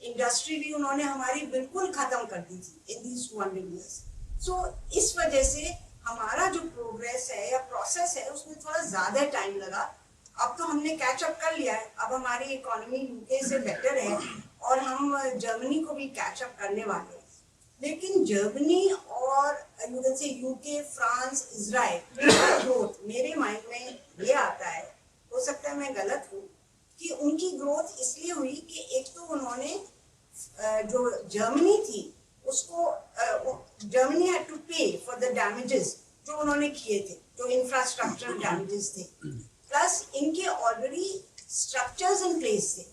इंडस्ट्री भी उन्होंने हमारी बिल्कुल खत्म कर दी थी इन दीज 200 years। सो इस वजह से हमारा जो प्रोग्रेस है या प्रोसेस है उसमें थोड़ा ज्यादा टाइम लगा। अब तो हमने कैच अप कर लिया है, अब हमारी इकोनॉमी यूके से बेटर है और हम जर्मनी को भी कैच अप करने वाले हैं। लेकिन जर्मनी और यूके, फ्रांस, इजराइल ग्रोथ मेरे माइंड में ये आता है, हो सकता है मैं गलत हूँ, कि उनकी ग्रोथ इसलिए हुई कि एक तो उन्होंने जो जर्मनी थी उसको जर्मनी हैड टू पे फॉर द डैमेजेस जो उन्होंने किए थे, जो इंफ्रास्ट्रक्चरल डैमेजेस थे। प्लस इनके ऑलरेडी स्ट्रक्चर्स इन प्लेस थे,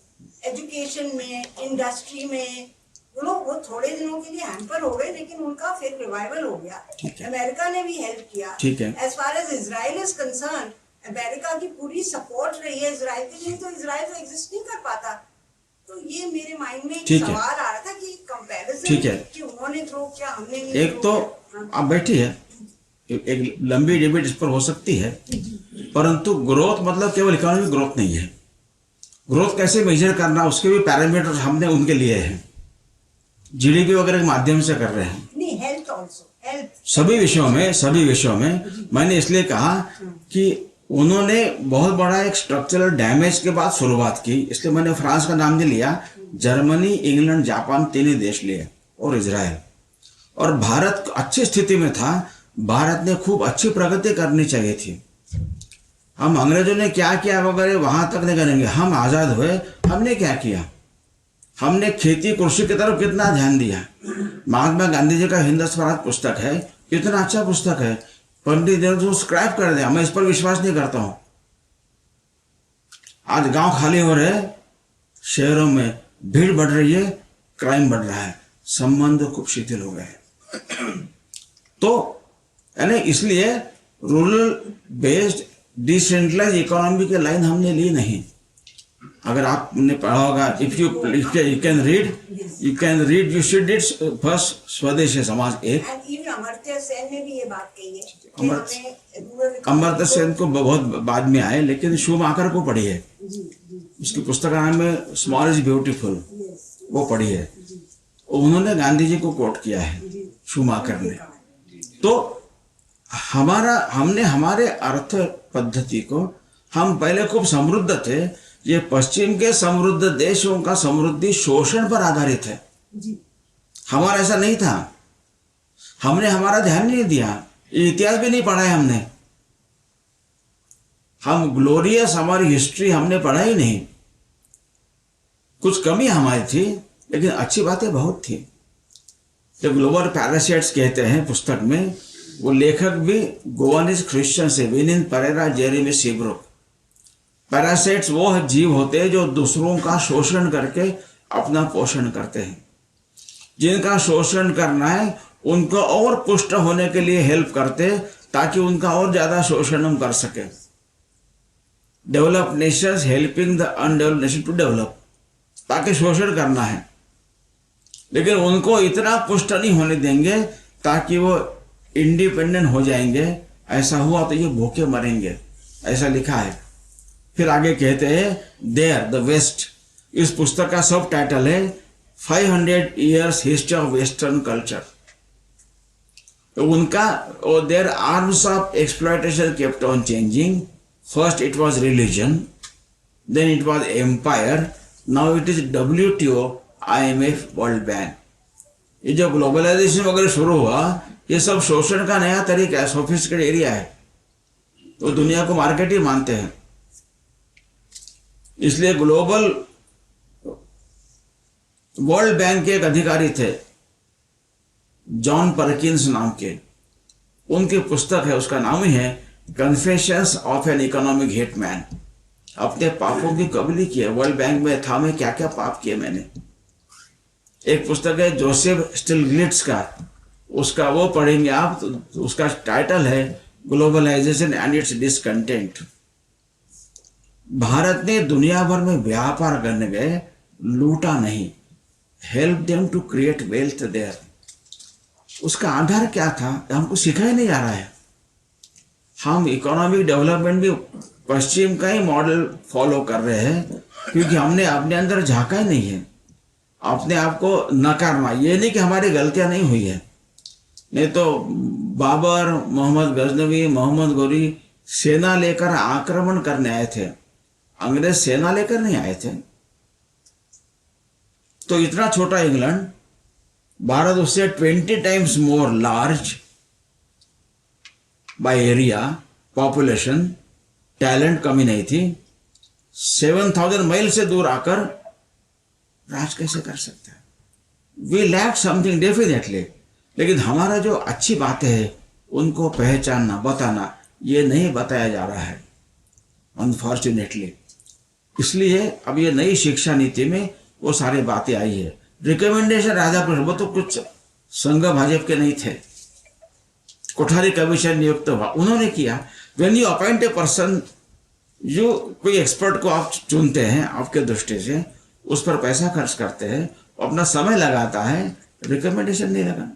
एजुकेशन में, इंडस्ट्री में। वो थोड़े दिनों के लिए हैम्पर हो गए, लेकिन उनका फिर रिवाइवल हो गया। अमेरिका ने भी हेल्प किया। As far as Israel is concern, America की पूरी सपोर्ट रही है इजराइल के लिए, तो इजराइल तो एग्जिस्ट नहीं कर पाता। तो ये मेरे माइंड में एक सवाल आ रहा था कि कंपैरिजन कि उन्होंने ग्रो किया, हमने नहीं। एक तो आप बैठी है, एक लंबी डिबेट इस पर हो सकती है, परंतु ग्रोथ मतलब केवल इकोनॉमिक ग्रोथ नहीं है। ग्रोथ कैसे मेजर करना, उसके भी पैरामीटर्स हमने उनके लिए हैं, जीडीपी वगैरह के माध्यम से कर रहे हैं। नहीं, हेल्थ आल्सो, हेल्थ सभी विषयों में मैंने इसलिए कहा कि उन्होंने बहुत बड़ा एक स्ट्रक्चरल डैमेज के बाद शुरुआत की, इसलिए मैंने फ्रांस का नाम नहीं लिया। जर्मनी, इंग्लैंड, जापान, तीन ही देश लिए, और इजराइल। और भारत अच्छी स्थिति में था, भारत ने खूब अच्छी प्रगति करनी चाहिए थी। हम अंग्रेजों ने क्या किया वगैरह वहां तक नहीं करेंगे। हम आजाद हुए, हमने क्या किया? हमने खेती कृषि की तरफ कितना ध्यान दिया। महात्मा गांधी जी का हिंद स्वराज पुस्तक है, कितना अच्छा पुस्तक है। पंडित ने स्क्रैप कर दिया, मैं इस पर विश्वास नहीं करता हूं। आज गांव खाली हो रहे, शहरों में भीड़ बढ़ रही है, क्राइम बढ़ रहा है, संबंध खूब शिथिल हो गए। तो यानी इसलिए रूरल बेस्ड डिसेंट्रलाइज इकोनॉमी की लाइन हमने ली नहीं। अगर आपने पढ़ा होगा, if you can read you should read first स्वदेशी समाज एक। अमर्त्य सेन ने भी ये बात कही है। अमर्त्य सेन को बहुत बाद में आए, लेकिन शूमाकर को पढ़ी है। उसकी पुस्तक का नाम है स्मॉल इज ब्यूटीफुल, वो पढ़ी है। उन्होंने गांधी जी को कोट किया है, शूमाकर ने। तो हमने हमारे अर्थ पद्धति को, हम पहले खूब समृद्ध थे। ये पश्चिम के समृद्ध देशों का समृद्धि शोषण पर आधारित है। हमारा ऐसा नहीं था, हमने हमारा ध्यान नहीं दिया, इतिहास भी नहीं पढ़ा है हमने। हम ग्लोरियस हमारी हिस्ट्री हमने पढ़ा ही नहीं। कुछ कमी हमारी थी, लेकिन अच्छी बातें बहुत थी। जो ग्लोबल पैरासाइट्स कहते हैं पुस्तक में, वो लेखक भी गोवानीज क्रिश्चियन से, विनिन परेरा, जेरेमी सीब्रुक। पैरासाइट्स वो जीव होते हैं जो दूसरों का शोषण करके अपना पोषण करते हैं। जिनका शोषण करना है उनको और पुष्ट होने के लिए हेल्प करते, ताकि उनका और ज्यादा शोषण हम कर सके। Develop nations helping the undeveloped nation to develop, ताकि शोषण करना है, लेकिन उनको इतना पुष्ट नहीं होने देंगे ताकि वो इंडिपेंडेंट हो जाएंगे। ऐसा हुआ तो ये भूखे मरेंगे, ऐसा लिखा है। फिर आगे कहते हैं देयर द वेस्ट। इस पुस्तक का सब टाइटल है 500 years history of western culture. तो उनका their arms of exploitation kept on changing. First it was religion, then it was empire, now it is WTO, IMF, world bank. ये जो ग्लोबलाइजेशन वगैरह शुरू हुआ, ये सब शोषण का नया तरीका है, सोफिस्टिकेटेड एरिया है, तो दुनिया को मार्केट ही मानते हैं। इसलिए ग्लोबल वर्ल्ड बैंक के एक अधिकारी थे जॉन परकिंस नाम के, उनकी पुस्तक है, उसका नाम ही है confessions of an economic hitman. अपने पापों की कबूली की है, वर्ल्ड बैंक में था मैं क्या क्या पाप किए मैंने। एक पुस्तक है जोसेफ स्टिग्लिट्ज का, उसका वो पढ़ेंगे आप तो उसका टाइटल है globalisation and its discontent. Bharat ने दुनिया भर में व्यापार करने गए, लूटा नहीं, help them to create wealth there. उसका आधार क्या था हमको सिखाया नहीं जा रहा है। हम इकोनॉमिक डेवलपमेंट भी पश्चिम का ही मॉडल फॉलो कर रहे हैं, क्योंकि हमने अपने अंदर झांका ही नहीं है। अपने आप को नकारना, ये नहीं कि हमारी गलतियां नहीं हुई है, नहीं तो बाबर, मोहम्मद गजनवी, मोहम्मद गौरी सेना लेकर आक्रमण करने आए थे, अंग्रेज सेना लेकर नहीं आए थे। तो इतना छोटा इंग्लैंड, भारत उससे 20 times more large by area, population, talent कमी नहीं थी। 7000 माइल से दूर आकर राज कैसे कर सकता है? वी लैक समथिंग डेफिनेटली, लेकिन हमारा जो अच्छी बातें है उनको पहचानना, बताना, ये नहीं बताया जा रहा है अनफॉर्चुनेटली। इसलिए अब ये नई शिक्षा नीति में वो सारी बातें आई है। रिकमेंडेशन राजा कृष्ण, वो तो कुछ संघ भाजपा के नहीं थे, कोठारी कमीशन नियुक्त हुआ, उन्होंने किया। When you appoint a person, जो कोई एक्सपर्ट को आप चुनते हैं आपके दृष्टि से, उस पर पैसा खर्च करते हैं, अपना समय लगाता है, रिकमेंडेशन नहीं लगा,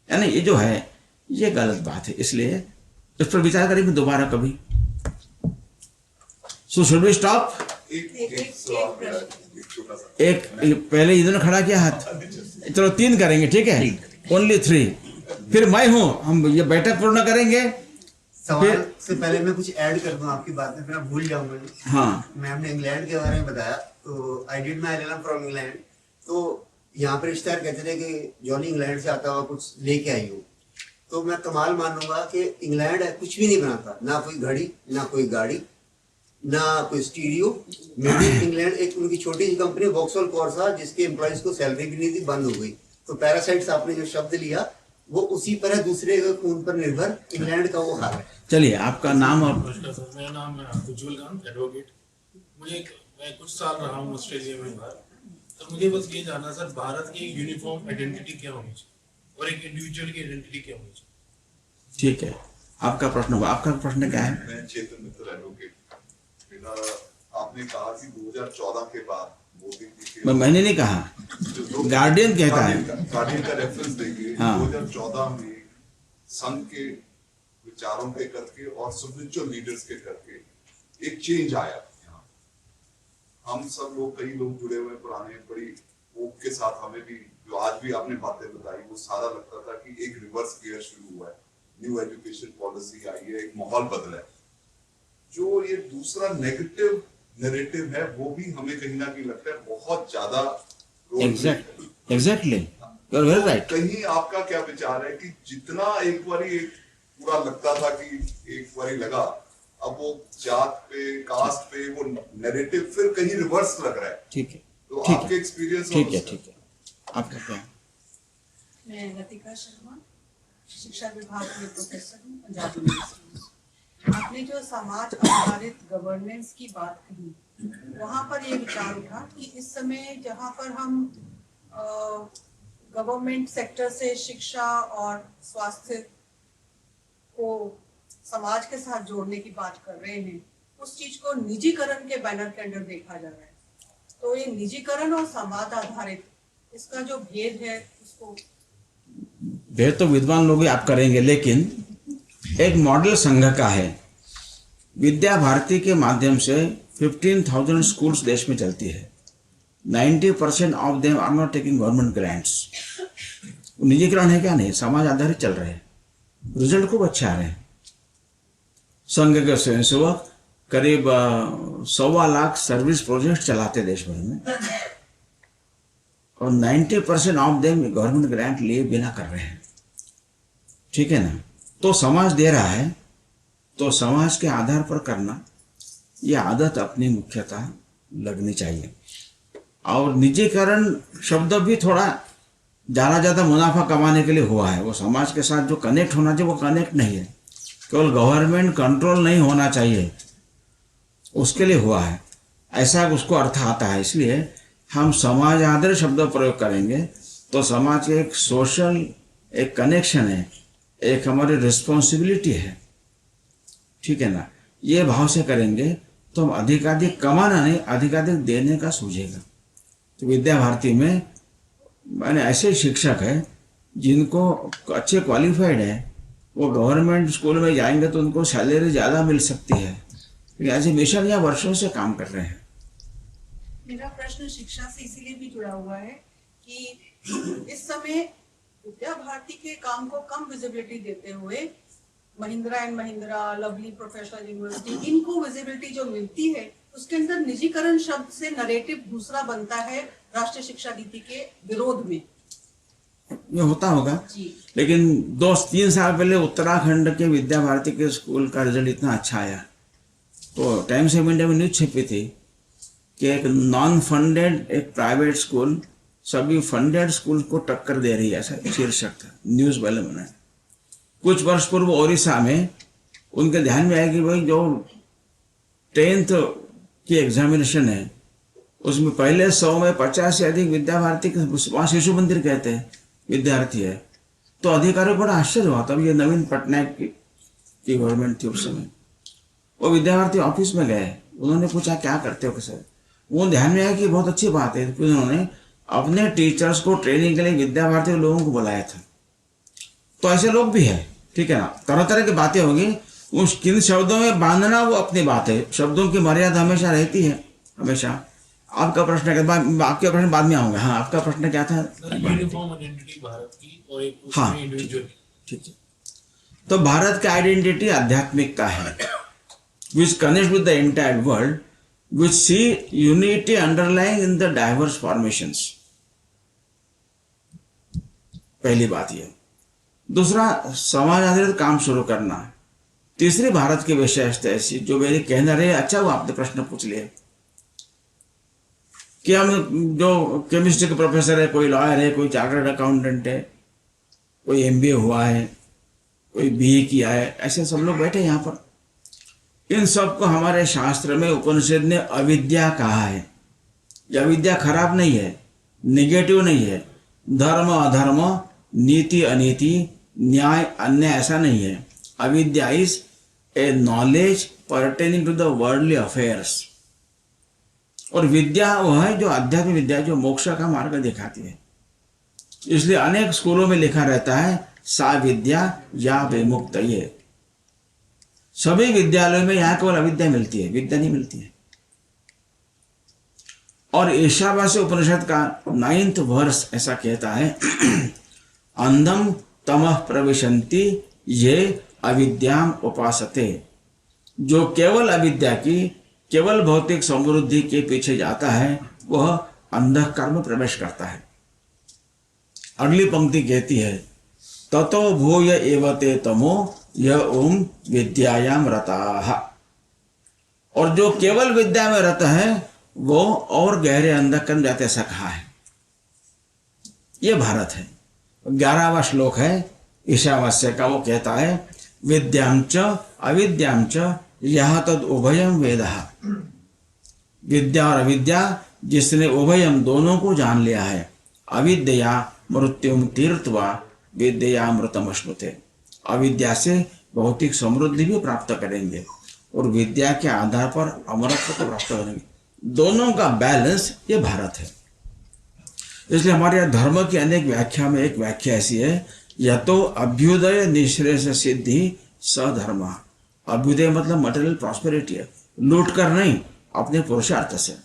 यानी ये जो है ये गलत बात है। इसलिए इस पर विचार करेंगे दोबारा कभी। So should we stop? एक पहले इन्होंने खड़ा किया हाथ, चलो 3 करेंगे, ठीक है? ओनली 3, फिर मैं हूं, हम ये बैठक पूर्ण करेंगे। सवाल से पहले मैं कुछ ऐड कर दूं आपकी बात में, फिर मैं भूल जाऊंगा। हाँ, मैम ने इंग्लैंड के बारे में बताया, तो I did my LLM from England. तो यहाँ पर रिश्तेदार कहते थे कि जॉनी इंग्लैंड से आता हुआ कुछ लेके आई हो, तो मैं कमाल मानूंगा कि इंग्लैंड कुछ भी नहीं बनाता, ना कोई घड़ी, ना कोई गाड़ी, ना कोई स्टीरियो। मेड इन इंग्लैंड एक उनकी छोटी सी कंपनी वॉक्सवॉल कॉर्सा, जिसके एम्प्लॉइज को सैलरी भी नहीं थी, बंद हो गई। तो पैरासाइट्स आपने जो शब्द लिया वो उसी पर है, दूसरे के खून पर निर्भर इंग्लैंड का वो हाल है। चलिए आपका नाम और मेरा नाम है उज्जवल कांत, एडवोकेट। मैं कुछ साल रहा हूँ ऑस्ट्रेलिया में बाहर, तो मुझे बस ये जानना सर, भारत की यूनिफॉर्म आइडेंटिटी क्या होनी चाहिए और एक इंडिविजुअल की आइडेंटिटी क्या होनी चाहिए? ठीक है, आपका प्रश्न, आपका प्रश्न क्या है? मैं चेतन मित्तल, एडवोकेट। मेरा, आपने कहा कि 2014 के बाद मोदी जी के, मैंने नहीं कहा, गार्डियन कहता है। गार्डियन का रेफरेंस देंगे। हाँ। 2014 में संघ के विचारों के करके और स्पिरिचुअल लीडर्स के करके एक चेंज आया यहाँ। हम सब लोग, कई लोग जुड़े हुए पुराने, बड़ी होप के साथ, हमें भी जो आज भी आपने बातें बताई, वो सारा लगता था कि एक रिवर्स गियर शुरू हुआ है, न्यू एजुकेशन पॉलिसी आई है, एक माहौल बदला है। जो ये दूसरा नेगेटिव नैरेटिव है, वो भी हमें कहीं ना कहीं लगता है बहुत ज्यादा exactly, you are very right. कहीं आपका क्या विचार है कि जितना एक बारी एक पूरा लगता था कि एक बारी लगा, अब वो जात पे, कास्ट पे वो नैरेटिव फिर कहीं रिवर्स लग रहा है? ठीक है, तो ठीक आपके है, एक्सपीरियंस? ठीक है, ठीक है, आपका क्या? मैं लतिका शर्मा, शिक्षा विभाग में प्रोफेसर हूँ पंजाब यूनिवर्सिटी। आपने जो समाज आधारित गवर्नेंस की बात कही, वहाँ पर ये विचार उठा कि इस समय जहाँ पर हम गवर्नमेंट सेक्टर से शिक्षा और स्वास्थ्य को समाज के साथ जोड़ने की बात कर रहे हैं, उस चीज को निजीकरण के बैनर के अंदर देखा जा रहा है। तो ये निजीकरण और समाज आधारित, इसका जो भेद है उसको, भेद तो विद्वान लोग ही आप करेंगे, लेकिन एक मॉडल संघ का है। विद्या भारती के माध्यम से 15,000 स्कूल्स देश में चलती है। 90% of them are not taking government grants. निजीकरण है क्या? नहीं, समाज आधारित चल रहे हैं, रिजल्ट खूब अच्छे आ रहे हैं। संघ के स्वयंसेवक करीब 1.25 लाख सर्विस प्रोजेक्ट चलाते देश भर में, और 90% ऑफ देम गवर्नमेंट ग्रांट लिए बिना कर रहे हैं, ठीक है ना। तो समाज दे रहा है तो समाज के आधार पर करना, ये आदत अपनी मुख्यतः लगनी चाहिए। और निजीकरण शब्द भी थोड़ा ज़्यादा मुनाफा कमाने के लिए हुआ है, वो समाज के साथ जो कनेक्ट होना चाहिए वो कनेक्ट नहीं है, केवल गवर्नमेंट कंट्रोल नहीं होना चाहिए उसके लिए हुआ है, ऐसा उसको अर्थ आता है। इसलिए हम समाज आदर शब्द प्रयोग करेंगे तो समाज के एक सोशल एक कनेक्शन है, एक हमारी रिस्पॉन्सिबिलिटी है, ठीक है ना। ये भाव से करेंगे तो हम अधिकाधिक कमाना नहीं, अधिकाधिक देने का सूझेगा। तो विद्या भारती में मैंने ऐसे शिक्षक हैं जिनको अच्छे क्वालिफाइड है, वो गवर्नमेंट स्कूल में जाएंगे तो उनको सैलरी ज़्यादा मिल सकती है, ऐसे मिशन या वर्षों से काम कर रहे हैं। मेरा प्रश्न शिक्षा से इसीलिए भी जुड़ा हुआ है कि इस समय विद्या भारती के काम को कम विजिबिलिटी देते हुए Mahindra and Mahindra, lovely professional university, इनको विजिबिलिटी जो मिलती है उसके अंदर निजीकरण शब्द से नरेटिव दूसरा बनता है राष्ट्रीय शिक्षा नीति के विरोध में। ये होता होगा, लेकिन 2-3 साल पहले उत्तराखंड के विद्या भारती के स्कूल का रिजल्ट इतना अच्छा आया तो टाइम्स ऑफ इंडिया में न्यूज छपी थी कि एक नॉन फंडेड एक प्राइवेट स्कूल सभी फंडेड स्कूल को टक्कर दे रही है, ऐसा शीर्षक था न्यूज़ वाले में। कुछ वर्ष पूर्व ओडिशा में उनके ध्यान में आया कि भाई जो 10th की एग्जामिनेशन है उसमें पहले 100 में 50 से अधिक विद्या भारती के, वहाँ शिशु मंदिर कहते हैं, विद्यार्थी है। तो अधिकारियों को बड़ा आश्चर्य हुआ। तब ये नवीन पटनायक की गवर्नमेंट थी उस समय। वो विद्या भारती ऑफिस में गए, उन्होंने पूछा क्या करते हो सर। वो ध्यान में आया कि बहुत अच्छी बात है, क्योंकि उन्होंने अपने टीचर्स को ट्रेनिंग के लिए विद्या भारती के लोगों को बुलाया था। तो ऐसे लोग भी हैं, ठीक है ना। तरह तरह की बातें होगी, उस किन शब्दों में बांधना वो अपनी बात है, शब्दों की मर्यादा हमेशा रहती है, हमेशा। आपका प्रश्न क्या, आपके प्रश्न बाद में आऊंगा। हाँ, आपका प्रश्न क्या था? यूनिफॉर्म आइडेंटिटी भारत की और एक हाँ, इंडिविजुअल, ठीक है। तो भारत का आइडेंटिटी आध्यात्मिकता है, which connects with the entire world, which see unity underlying in the diverse formations। पहली बात ये। दूसरा, समाज आधारित काम शुरू करना। तीसरी, भारत की विशेषता ऐसी जो मेरे कहना रहे, अच्छा वो आपने प्रश्न पूछ लिया कि हम जो केमिस्ट्री के प्रोफेसर है, कोई लॉयर है, कोई चार्टर्ड अकाउंटेंट है, कोई MBA हुआ है, कोई BA किया है, ऐसे सब लोग बैठे यहाँ पर। इन सबको हमारे शास्त्र में उपनिषद ने अविद्या कहा है। यह अविद्या खराब नहीं है, निगेटिव नहीं है। धर्म अधर्म, नीति अनीति, न्याय अन्याय ऐसा नहीं है। अविद्या is a knowledge pertaining to the worldly affairs. और विद्या वह है जो आध्यात्मिक विद्या, जो मोक्ष का मार्ग दिखाती है। इसलिए अनेक स्कूलों में लिखा रहता है सा विद्या या विमुक्त। ये सभी विद्यालयों में यहाँ केवल अविद्या मिलती है, विद्या नहीं मिलती है। और ईशावास्य उपनिषद का 9th वर्ष ऐसा कहता है अंधम तमः प्रविशन्ति ये अविद्याम उपासते। जो केवल अविद्या की, केवल भौतिक समृद्धि के पीछे जाता है वह अंधकार में प्रवेश करता है। अगली पंक्ति कहती है ततो भूय एवते तमो य ओम विद्यायाम रताः। और जो केवल विद्या में रत है वो और गहरे अंधकार में जाते, ऐसा कहा है। ये भारत है। 11वां श्लोक है ईशावास्य का। वो कहता है विद्यां च अविद्यां च यह तद उभयम वेदः। विद्या और अविद्या जिसने उभयम दोनों को जान लिया है, अविद्या मृत्युम तीर्थवा विद्यामृतम अश्नुते। अविद्या से भौतिक समृद्धि भी प्राप्त करेंगे और विद्या के आधार पर अमरत्व को प्राप्त करेंगे। दोनों का बैलेंस ये भारत है। इसलिए हमारे यहाँ धर्म की अनेक व्याख्या में एक व्याख्या ऐसी है यतो अभ्युदय निःश्रेयस सिद्धि सधर्म। अभ्युदय मतलब मटेरियल प्रॉस्पेरिटी है, लूट कर नहीं, अपने पुरुषार्थ से।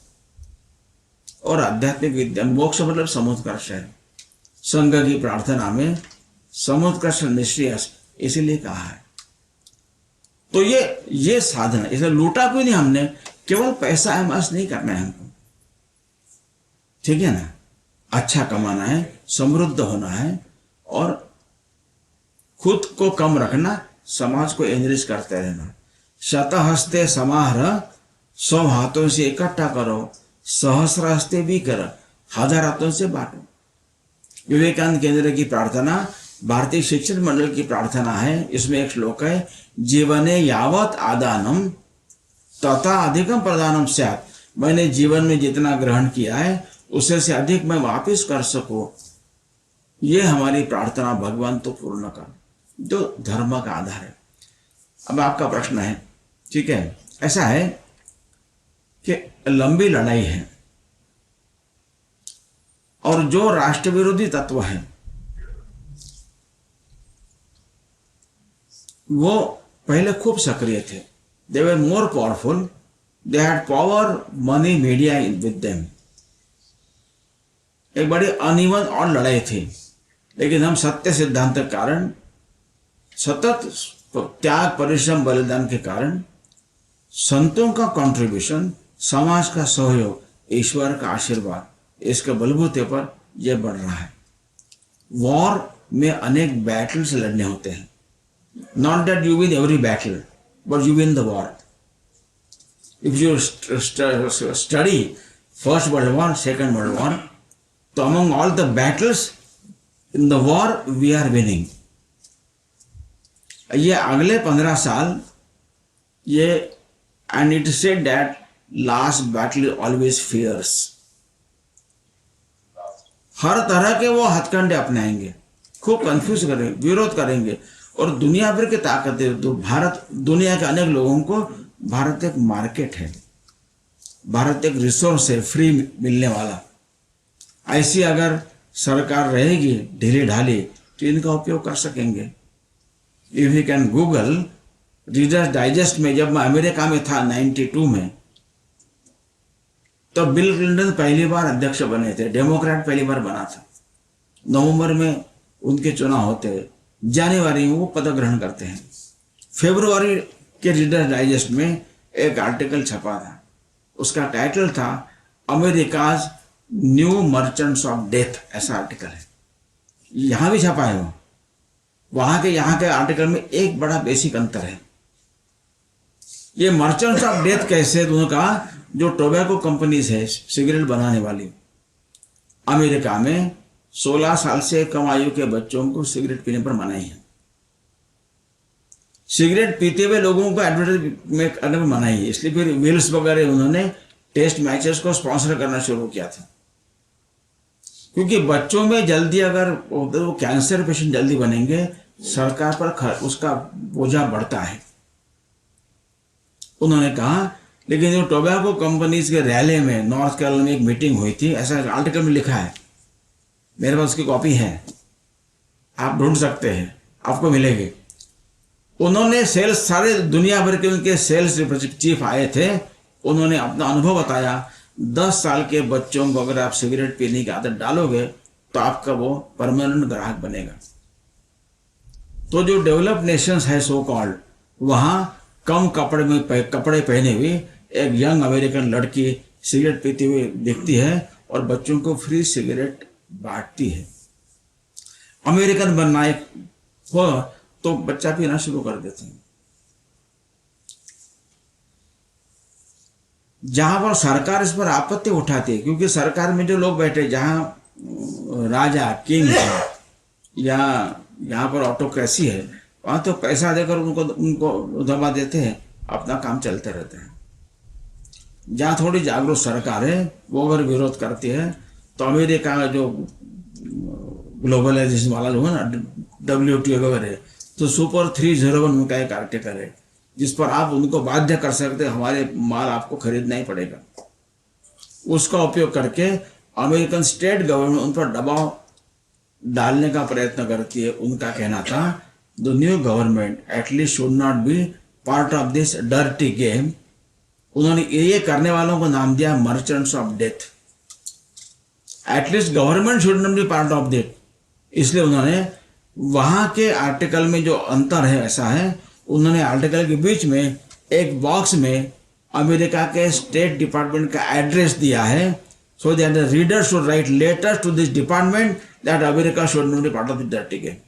और आध्यात्मिक विद्या मोक्ष मतलब समुत्कर्ष है। संघ की प्रार्थना में समुत्कर्ष निःश्रेयस इसीलिए कहा है। तो ये साधना, इसे लूटा कोई नहीं हमने, केवल पैसा एमास नहीं करना है हमको, ठीक है ना। अच्छा कमाना है, समृद्ध होना है और खुद को कम रखना, समाज को एनरिच करते रहना। शतहस्ते समाहर, 100 हाथों से इकट्ठा करो, सहस्र हस्ते भी करो, 1000 हाथों से बांटो। विवेकानंद केंद्र की प्रार्थना, भारतीय शिक्षण मंडल की प्रार्थना है। इसमें एक श्लोक है, जीवने यावत आदानम तथा अधिकम प्रदानम स्यात्। मैंने जीवन में जितना ग्रहण किया है उससे से अधिक मैं वापस कर सकूं, ये हमारी प्रार्थना भगवान तो पूर्ण कर, जो धर्म का आधार है। अब आपका प्रश्न है, ठीक है, ऐसा है कि लंबी लड़ाई है और जो राष्ट्र विरोधी तत्व है वो पहले खूब सक्रिय थे। They were more powerful, they had power, money, media with them. एक बड़ी अनइवन और लड़ाई थी, लेकिन हम सत्य सिद्धांत के कारण, सतत त्याग, परिश्रम, बलिदान के कारण, संतों का कंट्रीब्यूशन, समाज का सहयोग, ईश्वर का आशीर्वाद, इसके बलबूते पर यह बढ़ रहा है। वॉर में अनेक बैटल्स लड़ने होते हैं। Not that you win every battle, but you win the war. If you study first world war, second world war, तो among all the battles in the war we are winning. ये अगले 15 साल ये, and it said that last battle always fierce. हर तरह के वो हथकंडे अपनाएंगे, खूब कंफ्यूज करेंगे, विरोध करेंगे, और दुनिया भर की ताकत है। तो भारत, दुनिया के अनेक लोगों को, भारत एक मार्केट है, भारत एक रिसोर्स है, फ्री मिलने वाला। ऐसी अगर सरकार रहेगी ढीली ढाली तो इनका उपयोग कर सकेंगे। If you can Google readers digest में, जब मैं अमेरिका में था 92 में, तो बिल क्लिंटन पहली बार अध्यक्ष बने थे, डेमोक्रेट पहली बार बना था। नवंबर में उनके चुनाव होते हैं, जनवरी में वो पद ग्रहण करते हैं। फरवरी के रीडर्स डाइजेस्ट में एक आर्टिकल छपा था, उसका टाइटल था America's new merchants of death, ऐसा आर्टिकल है। यहां भी छपा है वो। वहां के यहाँ के आर्टिकल में एक बड़ा बेसिक अंतर है। ये मर्चेंट्स ऑफ डेथ कैसे, तो उन्होंने कहा जो टोबैको कंपनीज है, सिगरेट बनाने वाली, अमेरिका में 16 साल से कम आयु के बच्चों को सिगरेट पीने पर मनाही है। सिगरेट पीते हुए लोगों को एडवर्टाइज में करने में मनाही है। इसलिए फिर विल्स वगैरह उन्होंने टेस्ट मैचेस को स्पॉन्सर करना शुरू किया था, क्योंकि बच्चों में जल्दी अगर वो कैंसर पेशेंट जल्दी बनेंगे, सरकार पर उसका बोझा बढ़ता है। उन्होंने कहा, लेकिन जो टोबैको कंपनीज के रैली में नॉर्थ कैरोलिना में एक मीटिंग हुई थी, ऐसा आर्टिकल में लिखा है, मेरे पास उसकी कॉपी है, आप ढूंढ सकते हैं, आपको मिलेगी। उन्होंने सेल्स, सारे दुनिया भर के उनके सेल्स चीफ आए थे, उन्होंने अपना अनुभव बताया। 10 साल के बच्चों को अगर आप सिगरेट पीने की आदत डालोगे तो आपका वो परमानेंट ग्राहक बनेगा। तो जो डेवलप नेशंस है सो कॉल्ड, वहां कम कपड़े पहने हुए एक यंग अमेरिकन लड़की सिगरेट पीती हुई दिखती है और बच्चों को फ्री सिगरेट बांटती है। अमेरिकन बनना एक हो तो बच्चा पीना शुरू कर देते हैं। जहां पर सरकार इस पर आपत्ति उठाती है, क्योंकि सरकार में जो लोग बैठे, जहां राजा किंग है या यहाँ पर ऑटोक्रेसी है, वहां तो पैसा देकर उनको दबा देते हैं, अपना काम चलते रहते हैं। जहाँ थोड़ी जागरूक सरकार है, वो अगर विरोध करती है तो अमेरिका का जो ग्लोबलाइजेशन वाला जो है ना, WTO वगैरह, तो सुपर 301 उनका एक आर्टिकल है जिस पर आप उनको बाध्य कर सकते हैं, हमारे माल आपको खरीदना ही पड़ेगा। उसका उपयोग करके अमेरिकन स्टेट गवर्नमेंट उन पर दबाव डालने का प्रयत्न करती है। उनका कहना था, the new government at least should not be part of this dirty game. उन्होंने ये करने वालों को नाम दिया merchants of death. At least government should not be part of death. इसलिए उन्होंने वहां के आर्टिकल में जो अंतर है ऐसा है, उन्होंने आर्टिकल के बीच में एक बॉक्स में अमेरिका के स्टेट डिपार्टमेंट का एड्रेस दिया है, So that the reader should write letters to this department that America should not be part of the dirty game.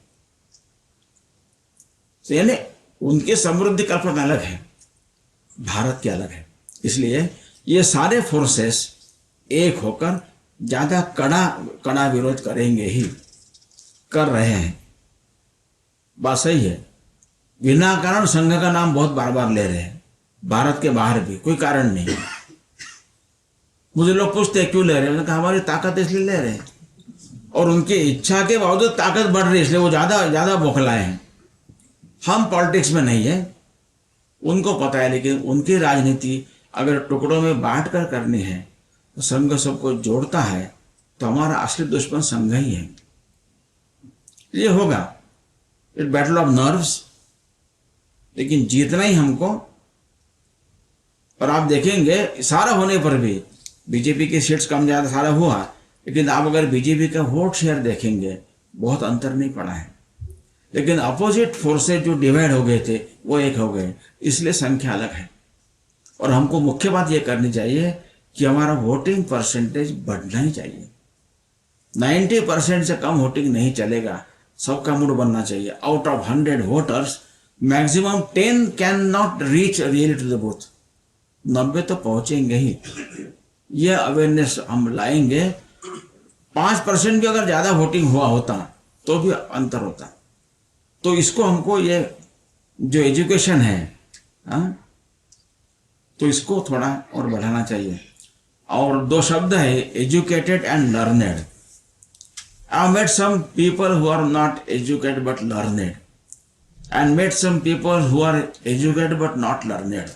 So यानी उनकी समृद्धि कल्पना अलग है, भारत की अलग है। इसलिए ये सारे फोर्सेस एक होकर ज्यादा कड़ा विरोध करेंगे ही, कर रहे हैं। बात सही है। बिना कारण संघ का नाम बहुत बार बार ले रहे हैं, भारत के बाहर भी कोई कारण नहीं। मुझे लोग पूछते हैं क्यों ले रहे हैं, मैंने कहा हमारी ताकत इसलिए ले रहे हैं, और उनकी इच्छा के बावजूद ताकत बढ़ रही है, इसलिए वो ज्यादा बौखलाए हैं। हम पॉलिटिक्स में नहीं है, उनको पता है, लेकिन उनकी राजनीति अगर टुकड़ों में बांट कर करनी है तो संघ सबको जोड़ता है, तो हमारा असली दुश्मन संघ ही है। ये होगा इट बैटल ऑफ नर्व्स, लेकिन जीतना ही हमको। और आप देखेंगे सारा होने पर भी बीजेपी की सीट्स कम ज्यादा सारा हुआ, लेकिन आप अगर बीजेपी का वोट शेयर देखेंगे बहुत अंतर नहीं पड़ा है। लेकिन अपोजिट फोर्सेज जो डिवाइड हो गए थे वो एक हो गए, इसलिए संख्या अलग है। और हमको मुख्य बात ये करनी चाहिए कि हमारा वोटिंग परसेंटेज बढ़ना ही चाहिए। 90% से कम वोटिंग नहीं चलेगा, सबका मूड बनना चाहिए। Out of 100 voters maximum 10 can not reach really to the booth, 90 तो पहुंचेंगे ही। ये अवेयरनेस हम लाएंगे। 5% भी अगर ज्यादा वोटिंग हुआ होता तो भी अंतर होता। तो इसको हमको ये जो एजुकेशन है, तो इसको थोड़ा और बढ़ाना चाहिए। और 2 शब्द है, educated and learned. I met some people who are not educated but learned, and met some people who are educated but not learned.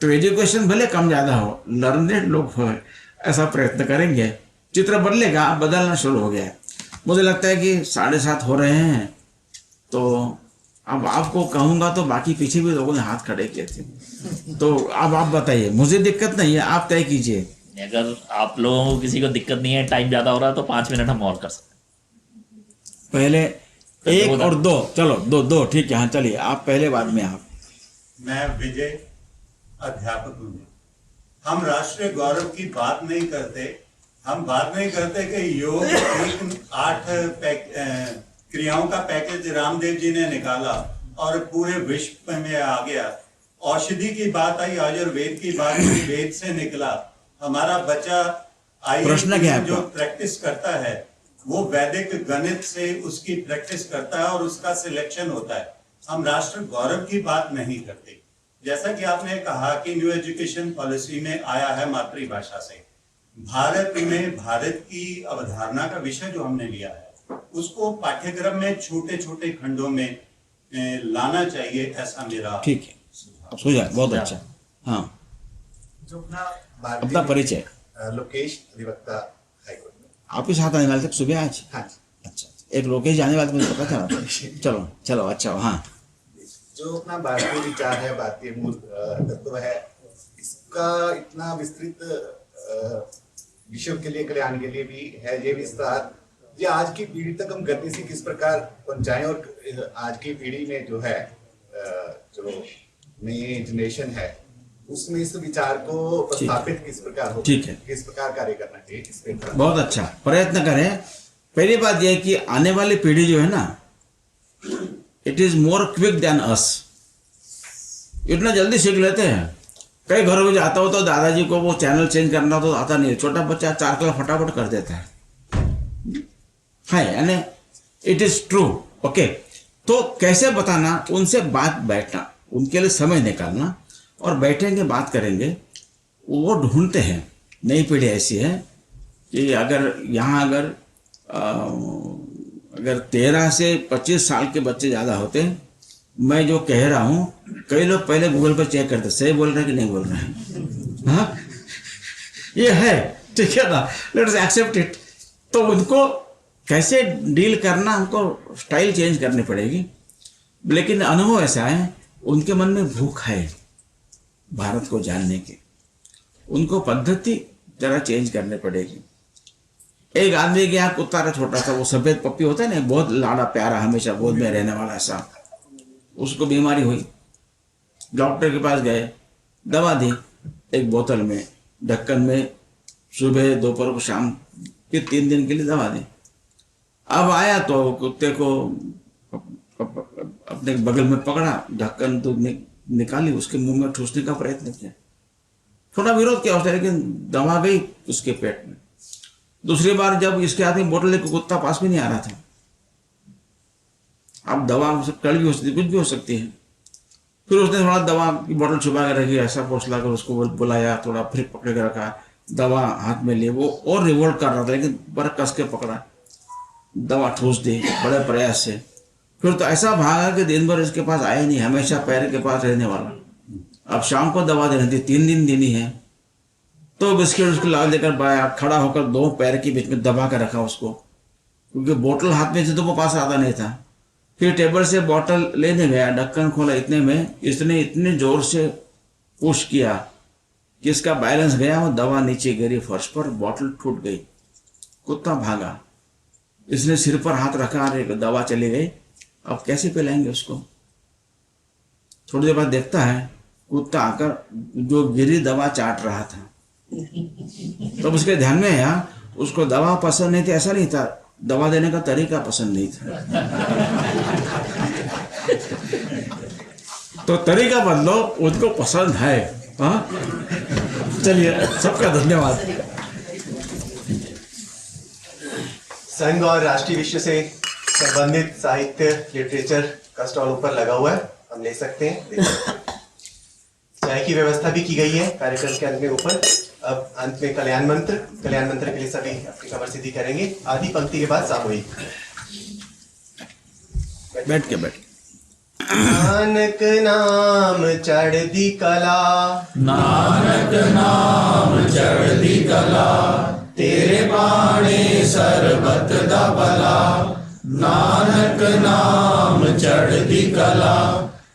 तो एजुकेशन भले कम ज्यादा हो, लर्नेड लोग हो, ऐसा प्रयत्न करेंगे, चित्र बदलेगा। बदलना शुरू हो गया है। मुझे लगता है कि 7:30 हो रहे हैं, तो अब आपको कहूंगा तो बाकी पीछे भी लोगों ने हाथ खड़े किए थे, तो अब आप बताइए। मुझे दिक्कत नहीं है, आप तय कीजिए। अगर आप लोगों को किसी को दिक्कत नहीं है, टाइम ज्यादा हो रहा है, तो 5 मिनट हम और कर सकते। पहले 1 और 2, चलो 2 ठीक है। हाँ चलिए, आप पहले, बाद में आप। मैं विजय, अध्यापक हूँ। हम राष्ट्रीय गौरव की बात नहीं करते। हम बात नहीं करते कि योग एक 8 क्रियाओं का पैकेज रामदेव जी ने निकाला और पूरे विश्व में आ गया। औषधि की बात आई, आयुर्वेद की बात आई, वेद से निकला। हमारा बच्चा प्रश्न क्या है जो प्रैक्टिस करता है वो वैदिक गणित से उसकी प्रैक्टिस करता है और उसका सिलेक्शन होता है। हम राष्ट्र गौरव की बात नहीं करते। जैसा कि आपने कहा कि न्यू एजुकेशन पॉलिसी में आया है मातृभाषा से। भारत में भारत की अवधारणा का विषय जो हमने लिया है उसको पाठ्यक्रम में छोटे छोटे खंडों में लाना चाहिए, ऐसा मेरा। ठीक है, सुझाव बहुत अच्छा। हाँ, जो अपना परिचय। लोकेश, अधिवक्ता हाईकोर्ट में। आप ही साथ आने वाले थे सुबह आज? हाँ। अच्छा, एक लोकेश जाने वाले मुझे पता चला। चलो अच्छा। हाँ, जो अपना भारतीय विचार है, भारतीय मूल तत्व है, इसका इतना विस्तृत विश्व के लिए, कल्याण के लिए भी है ये विस्तार। ये आज की पीढ़ी तक हम गति से किस प्रकार पहुंचाएं, और आज की पीढ़ी में जो है, जो नई जनरेशन है, उसमें इस विचार को स्थापित किस प्रकार हो, ठीक है, किस प्रकार कार्य करना चाहिए, इस पे बहुत अच्छा प्रयत्न करें। पहली बात यह है कि आने वाली पीढ़ी जो है ना, it is more quick than us. इतना जल्दी सीख लेते हैं। कई घरों में जाता हो तो दादाजी को वो चैनल चेंज करना तो आता नहीं है, छोटा बच्चा 4 कला फटाफट कर देता है। यानी इट इज ट्रू। ओके, तो कैसे बताना, उनसे बात बैठना, उनके लिए समय निकालना, और बैठेंगे बात करेंगे। वो ढूंढते हैं। नई पीढ़ी ऐसी है कि अगर यहाँ अगर 13 से 25 साल के बच्चे ज़्यादा होते, मैं जो कह रहा हूँ, कई लोग पहले गूगल पर चेक करते सही बोल रहे हैं कि नहीं बोल रहे हैं। हाँ, ये है, ठीक है ना, लेट्स एक्सेप्ट इट। तो उनको कैसे डील करना, हमको स्टाइल चेंज करनी पड़ेगी। लेकिन अनुभव ऐसा है, उनके मन में भूख है भारत को जानने की, उनको पद्धति जरा चेंज करनी पड़ेगी। एक आदमी के यहाँ कुत्ता रहा छोटा सा, वो सफेद पप्पी होता है ना, बहुत लाड़ा प्यारा, हमेशा गोद में रहने वाला ऐसा, उसको बीमारी हुई, डॉक्टर के पास गए, दवा दी एक बोतल में, ढक्कन में सुबह दोपहर को शाम, फिर 3 दिन के लिए दवा दी। अब आया तो कुत्ते को अपने बगल में पकड़ा, ढक्कन तो निकाली, उसके मुंह में ठूसने का प्रयत्न किया, थोड़ा विरोध किया उसने, लेकिन दवा गई उसके पेट में। दूसरी बार जब इसके हाथ में बोतल लेकर, कुत्ता पास में नहीं आ रहा था। अब दवा कड़वी हो सकती, कुछ भी हो सकती है। फिर उसने थोड़ा दवा की बोतल छुपा के रखी, ऐसा पोछला कर उसको बुलाया, थोड़ा फिर पकड़ के रखा, दवा हाथ में लिए, वो और रिवोल्ट कर रहा था, लेकिन पर कस के पकड़ा, दवा ठूस दी बड़े प्रयास से। फिर तो ऐसा भागा कि दिन भर इसके पास आया नहीं, हमेशा पैर के पास रहने वाला। अब शाम को दवा देनी थी, 3 दिन देनी है, तो बिस्किट उसको ला देकर बाया, खड़ा होकर 2 पैर के बीच में दबा कर रखा उसको, क्योंकि बोतल हाथ में थी तो वो पास आता नहीं था। फिर टेबल से बोतल लेने गया, ढक्कन खोला, इतने में इसने इतने जोर से पुश किया कि इसका बैलेंस गया, वो दवा नीचे गिरी फर्श पर, बोतल टूट गई, कुत्ता भागा। इसने सिर पर हाथ रखा, अरे दवा चली गई, अब कैसे पिलाएंगे उसको। थोड़ी देर बाद देखता है कुत्ता आकर जो गिरी दवा चाट रहा था। तो उसके ध्यान में आया उसको दवा पसंद नहीं थी, ऐसा नहीं था, दवा देने का तरीका पसंद नहीं था। तो तरीका बदलो, उसको पसंद है। हाँ, चलिए, सबका धन्यवाद। संघ और राष्ट्रीय विषय से संबंधित साहित्य लिटरेचर का स्टॉल ऊपर लगा हुआ है, हम ले सकते हैं। चाय की व्यवस्था भी की गई है कार्यक्रम के अंत में ऊपर। अब अंत में कल्याण मंत्र के लिए सभी अपनी खबर सिद्धि करेंगे, आधी पंक्ति के बाद सामूहिक। बैठ के नानक नाम चढ़दी कला, नानक नाम चढ़दी कला, तेरे बाणे सरबत दा भला। नानक नाम चढ़दी कला,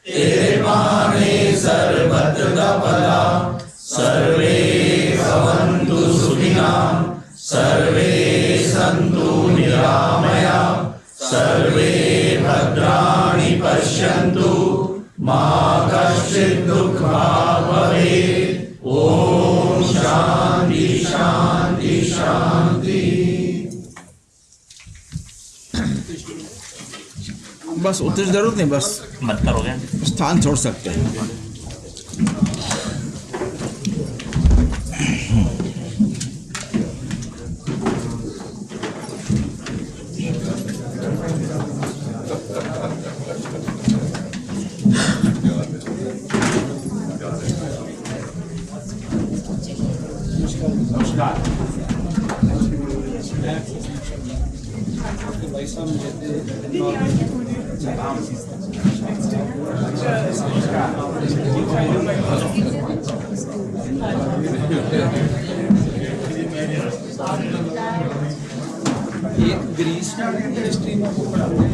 तेरे बाणे सरबत दा भला। सर्वे भवन्तु सुखिनः, सर्वे सन्तु निरामया, सर्वे भद्राणि पश्यन्तु, मा कश्चित् दुःखभाग् भवेत्। ओम शांति शांति शांति। बस उतनी जरूरत नहीं, बस मत करोगे, स्थान छोड़ सकते हैं। ग्रीस हिस्ट्री में वो पढ़ाते हैं,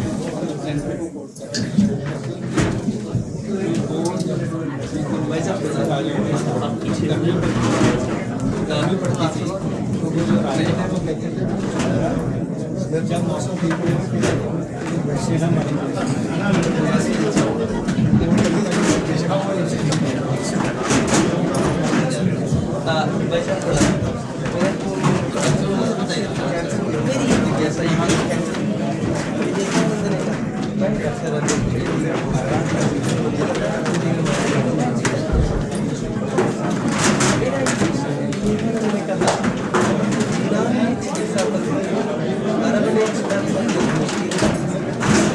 गामी पढ़ती थी, तो वो जो रानी थे वो कहते थे जब मौसम ठीक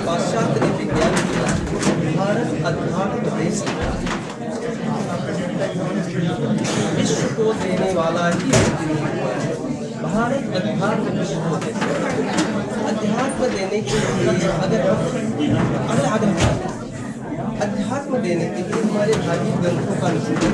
पाश्चात्य विज्ञान भारत अध्यात्म देश विश्व को देने वाला ही भारत अध्यात्म विश्व को देता है। अध्यात्म देने के लिए अध्यात्म देने के लिए हमारे धार्मिक ग्रंथों का अनुसरण